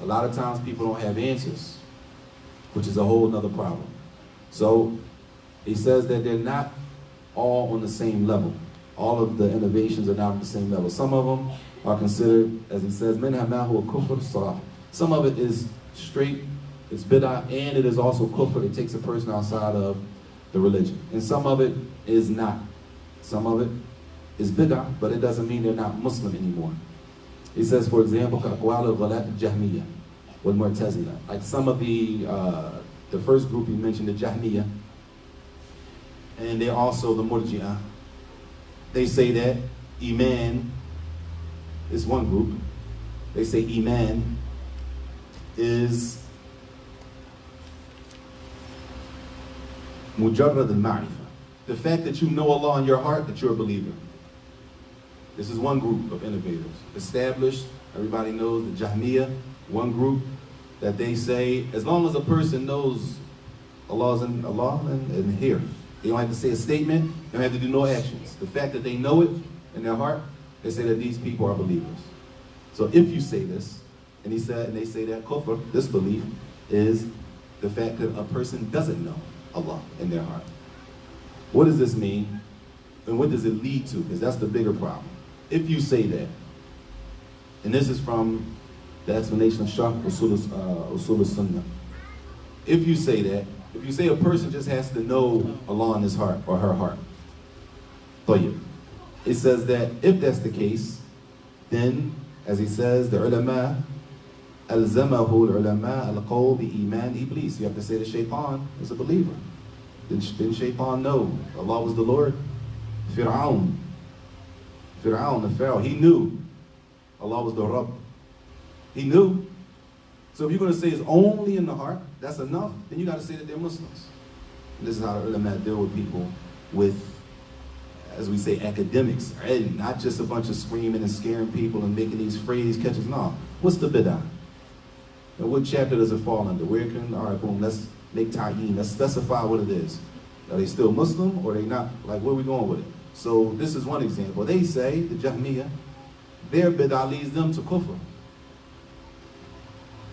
A lot of times people don't have answers, which is a whole nother problem. So he says that they're not all on the same level. All of the innovations are not on the same level. Some of them are considered, as he says, some of it is straight, it's bid'ah, and it is also kufr. It takes a person outside of the religion. And some of it is not. Some of it is bid'ah, but it doesn't mean they're not Muslim anymore. He says, for example, like some of the first group he mentioned, the Jahmiyyah, and they're also the Murji'ah. They say that Iman is one group. They say Iman is Mujarrad al-Ma'rifah. The fact that you know Allah in your heart, that you're a believer. This is one group of innovators. Established, everybody knows the Jahmiyyah, one group that they say, as long as a person knows Allah's in Allah and here, they don't have to say a statement, they don't have to do no actions. The fact that they know it in their heart, they say that these people are believers. So if you say this, and they say that kufr, this belief, is the fact that a person doesn't know Allah in their heart. What does this mean? And what does it lead to? Because that's the bigger problem. If you say that, and this is from the explanation of Shah Usul Sunnah. If you say that, if you say a person just has to know Allah in his heart or her heart, it says that if that's the case, then, as he says, the ulama, alzamahu al-ulama al-qawl bi-iman iblis. You have to say the shaitan is a believer. Didn't shaitan know Allah was the Lord? Fir'aun, the Pharaoh, he knew Allah was the Rabb. He knew. So if you're going to say it's only in the heart, that's enough, then you got to say that they're Muslims. And this is how the ulama deal with people with, as we say, academics, right? Not just a bunch of screaming and scaring people and making these phrase catches. No. What's the bid'ah? And what chapter does it fall under? Where can, all right, boom, let's make ta'yin, let's specify what it is. Are they still Muslim or are they not? Like, where are we going with it? So this is one example. They say, the Jahmiyyah, their bid'ah leads them to kufr.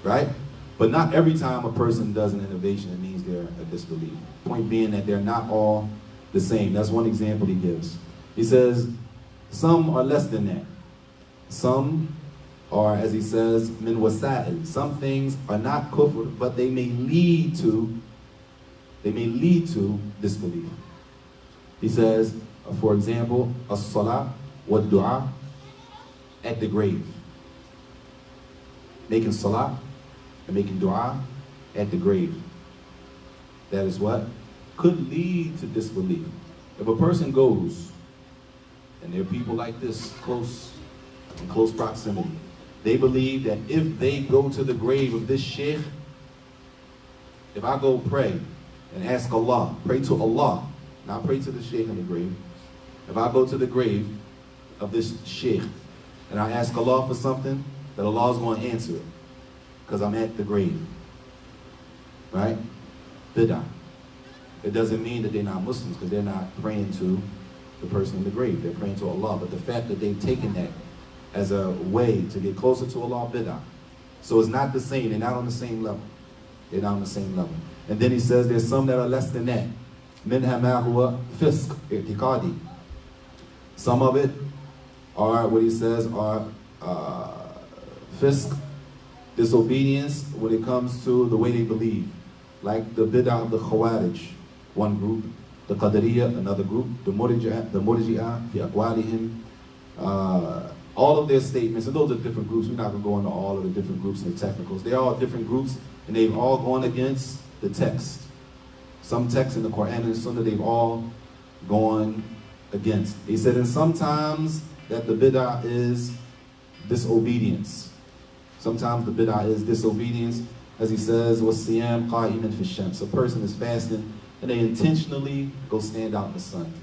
Right? But not every time a person does an innovation, it means they're a disbeliever. Point being that they're not all the same. That's one example he gives. He says, some are less than that. Some are, as he says, min wasa'il. Some things are not kufr, but they may lead to disbelief. He says, for example, as-salah wa du'a at the grave. Making salah and making dua at the grave. That is what could lead to disbelief. If a person goes, and there are people like this in close proximity, they believe that if they go to the grave of this sheikh, if I go pray and ask Allah, pray to Allah, not pray to the sheikh in the grave. If I go to the grave of this sheikh and I ask Allah for something, that Allah is going to answer it because I'm at the grave. Right? Bidah. It doesn't mean that they're not Muslims because they're not praying to the person in the grave. They're praying to Allah. But the fact that they've taken that as a way to get closer to Allah, bidah. So it's not the same. They're not on the same level. They're not on the same level. And then he says there's some that are less than that. Minha ma huwa fisq i'tiqadi. Some of it are, what he says, are fisq, disobedience when it comes to the way they believe. Like the bid'ah of the Khawarij, one group, the Qadariyah, another group, the Murji'ah, fi aqwalihim, all of their statements, and those are different groups. We're not going to go into all of the different groups and the technicals. They're all different groups, and they've all gone against the text. Some texts in the Quran and Sunnah, they've all going against. He said, and sometimes that the bid'ah is disobedience. Sometimes the bid'ah is disobedience. As he says, وَالصِّيَامْ قَائِمًا فِي الشَّمْسِ. A person is fasting and they intentionally go stand out in the sun.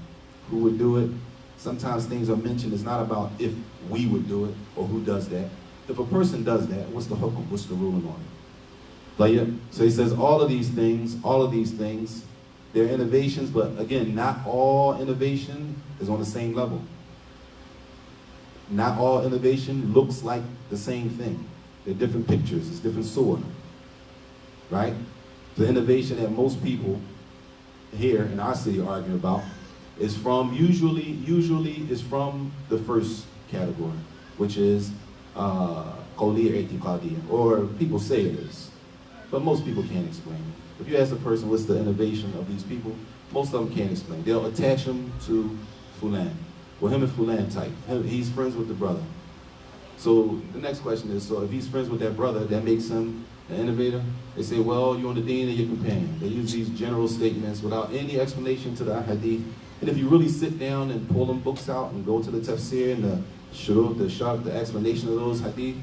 Who would do it? Sometimes things are mentioned. It's not about if we would do it or who does that. If a person does that, what's the hukum? What's the ruling on it? Like, yeah. So he says all of these things, they're innovations, but again, not all innovation is on the same level. Not all innovation looks like the same thing. They're different pictures, it's different surah. Right? The innovation that most people here in our city are arguing about is from, usually is from the first category, which is qawliya i'tiqadiyya, or people say it is. But most people can't explain it. If you ask a person what's the innovation of these people, most of them can't explain. They'll attach him to Fulan. Well, him and Fulan type. He's friends with the brother. So the next question is, so if he's friends with that brother, that makes him an innovator? They say, well, you're on the deen of your companion. They use these general statements without any explanation to the hadith. And if you really sit down and pull them books out and go to the tafsir and the shurut, the explanation of those hadith,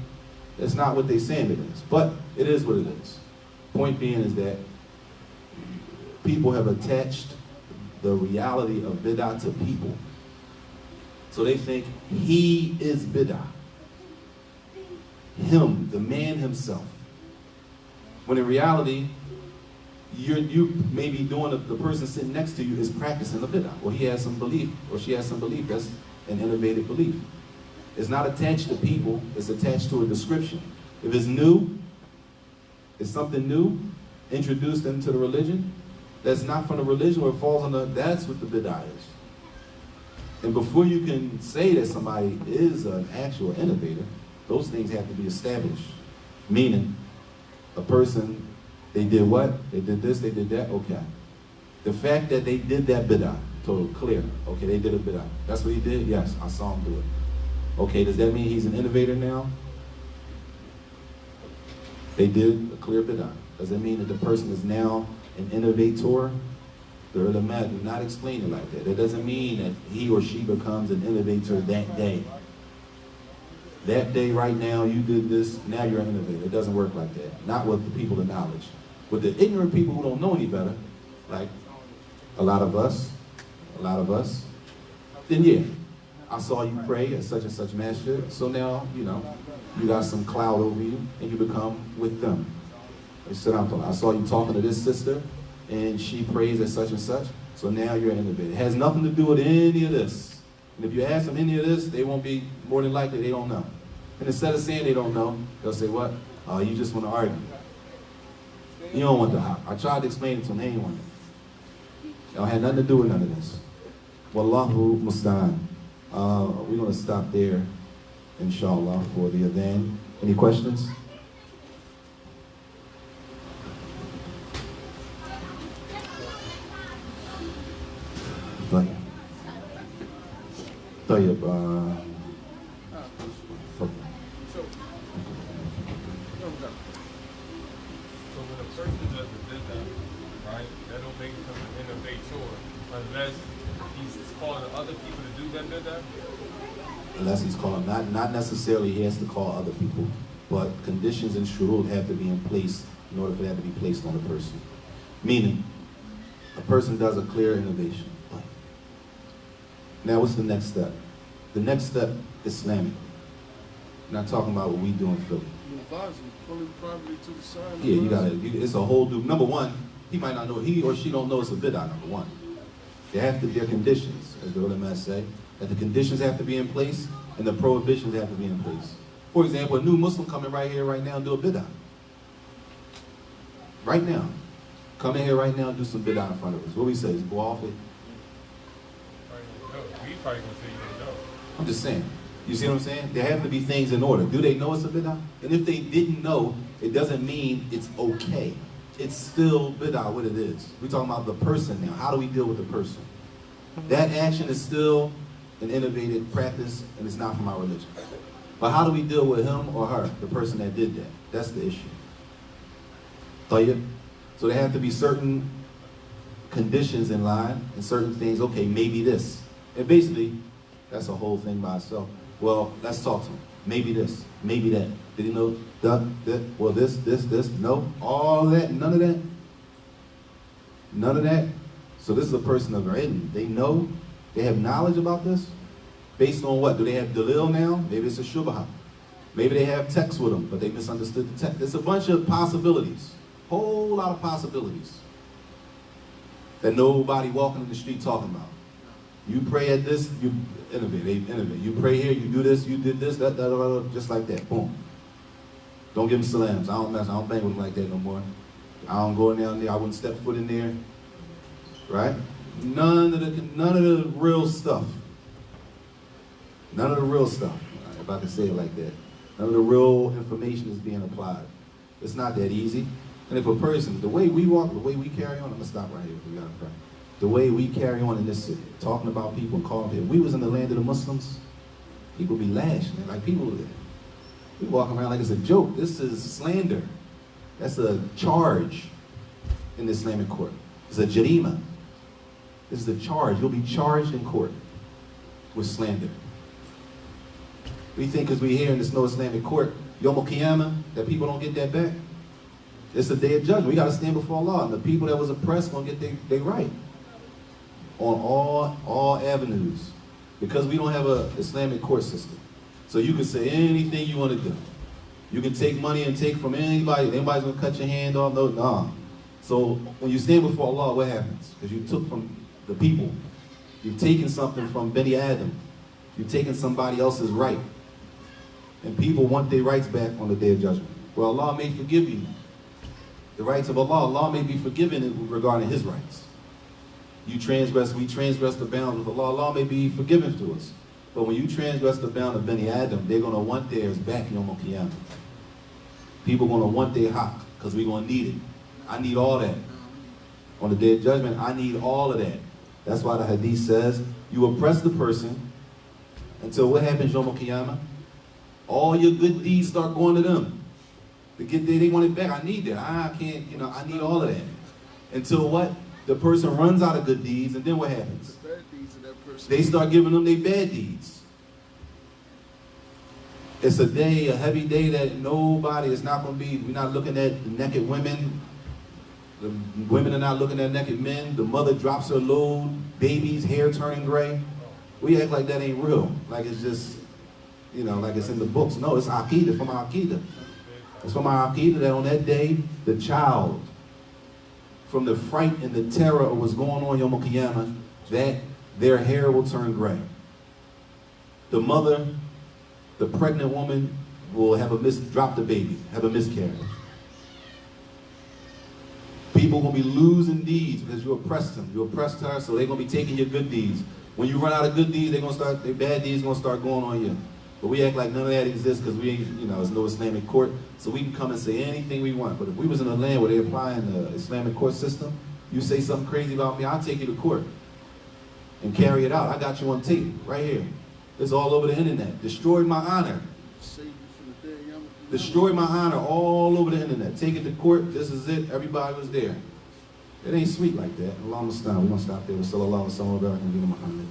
that's not what they're saying it is. But it is what it is. Point being is that people have attached the reality of bid'ah to people. So they think he is bid'ah. Him, the man himself. When in reality, you may be doing, the person sitting next to you is practicing the bid'ah, or he has some belief, or she has some belief that's an innovative belief. It's not attached to people, it's attached to a description. If it's new, it's something new, introduced into the religion, that's not from the religion or it falls under, that's what the bid'ah is. And before you can say that somebody is an actual innovator, those things have to be established. Meaning, a person, they did what? They did this, they did that, okay. The fact that they did that bid'ah, total clear. Okay, they did a bid'ah. That's what he did? Yes, I saw him do it. Okay, does that mean he's an innovator now? They did a clear bid'ah. Does that mean that the person is now an innovator? The ulama do not explain it like that. That doesn't mean that he or she becomes an innovator that day. That day right now, you did this, now you're an innovator. It doesn't work like that. Not with the people of knowledge. With the ignorant people who don't know any better, like a lot of us, then yeah, I saw you pray at such and such masjid, so now, you know, you got some cloud over you, and you become with them. I saw you talking to this sister, and she prays at such and such, so now you're an innovator. It has nothing to do with any of this. And if you ask them any of this, they won't be, more than likely, they don't know. And instead of saying they don't know, they'll say, what? Oh, you just want to argue. You don't want the hop. I tried to explain it to them, they ain't want it. Y'all had nothing to do with none of this. Wallahu musta'an. We're going to stop there, inshallah, for the adhan. Any questions? طيب So when a person does a bid'ah, right, that don't make him an innovator unless he's calling other people to do that bid'ah? Unless he's calling, not necessarily he has to call other people, but conditions and shurut have to be in place in order for that to be placed on the person. Meaning, a person does a clear innovation. Now what's the next step? The next step, Islamic. We're not talking about what we do in Philly. Pulling property to the side. Yeah, you gotta, it's a whole new, number one, he might not know, he or she don't know it's a bid'ah, number one. There have to be conditions, as the ulama say, that the conditions have to be in place and the prohibitions have to be in place. For example, a new Muslim coming right here, right now, and do a bid'ah. Right now. Come in here right now and do some bid'ah in front of us. What we say is go off it. We probably gonna say you don't know. I'm just saying. You see what I'm saying? There have to be things in order. Do they know it's a bid'ah? And if they didn't know, it doesn't mean it's okay. It's still bid'ah what it is. We're talking about the person now. How do we deal with the person? That action is still an innovative practice, and it's not from our religion. But how do we deal with him or her, the person that did that? That's the issue. طيب. So there have to be certain conditions in line and certain things. Okay, maybe this. And basically, that's a whole thing by itself. Well, let's talk to him. Maybe this, maybe that. Did he know that? Well, this? No, all that, none of that. None of that. So this is a person of ilm. They know, they have knowledge about this. Based on what? Do they have dalil now? Maybe it's a shubha. Maybe they have text with them, but they misunderstood the text. It's a bunch of possibilities. Whole lot of possibilities that nobody walking in the street talking about. You pray at this, you innovate, they innovate. You pray here, you do this, you did this, that, just like that. Boom. Don't give them salams. I don't bang with them like that no more. I don't go in down there. I wouldn't step foot in there. Right? None of the real stuff. None of the real stuff. If I can say it like that. None of the real information is being applied. It's not that easy. And if a person, the way we walk, the way we carry on, I'm gonna stop right here. We gotta pray. The way we carry on in this city, talking about people and calling people. We was in the land of the Muslims, people be lashed, man. Like people, we walk around like it's a joke. This is slander. That's a charge in the Islamic court. It's a jarima. This is a charge. You'll be charged in court with slander. We think because we're here in this no Islamic court, Yom Al-Qiyamah, that people don't get that back. It's a day of judgment. We got to stand before Allah. And the people that was oppressed going to get their right on all avenues. Because we don't have an Islamic court system. So you can say anything you want to do. You can take money and take from anybody. Anybody's going to cut your hand off? No, nah. So when you stand before Allah, what happens? Because you took from the people. You've taken something from Bani Adam. You've taken somebody else's right. And people want their rights back on the day of judgment. Well, Allah may forgive you. The rights of Allah, Allah may be forgiven regarding His rights. We transgress the bounds of Allah, Allah may be forgiven to us. But when you transgress the bound of Bani Adam, they're going to want theirs back Yom Al-Qiyamah. People are going to want their haqq, because we're going to need it. I need all that. On the day of judgment, I need all of that. That's why the hadith says, you oppress the person until what happens Yom Al-Qiyamah? All your good deeds start going to them. They want it back. I need that. I can't, I need all of that. Until what? The person runs out of good deeds, and then what happens? The bad deeds of that person. They start giving them their bad deeds. It's a day, a heavy day that nobody is not going to be, we're not looking at the naked women. The women are not looking at naked men. The mother drops her load, babies, hair turning gray. We act like that ain't real. Like it's just, like it's in the books. No, it's Aqidah, from our Aqidah. It's from our Aqidah that on that day, the child, from the fright and the terror of what's going on Yom Al-Qiyamah, that their hair will turn gray. The mother, the pregnant woman, will have drop the baby, have a miscarriage. People will be losing deeds because you oppressed them. You oppressed her, so they're going to be taking your good deeds. When you run out of good deeds, their bad deeds going to start going on you. But we act like none of that exists because we ain't, there's no Islamic court, so we can come and say anything we want. But if we was in a land where they're applying the Islamic court system, you say something crazy about me, I'll take you to court and carry it out. I got you on tape right here. It's all over the internet. Destroyed my honor. Save you from the day Yom Al-Qiyamah. Destroyed my honor all over the internet. Take it to court. This is it. Everybody was there. It ain't sweet like that. Allah Mustaan. We're going to stop there. Sallallahu alaihi wa sallam.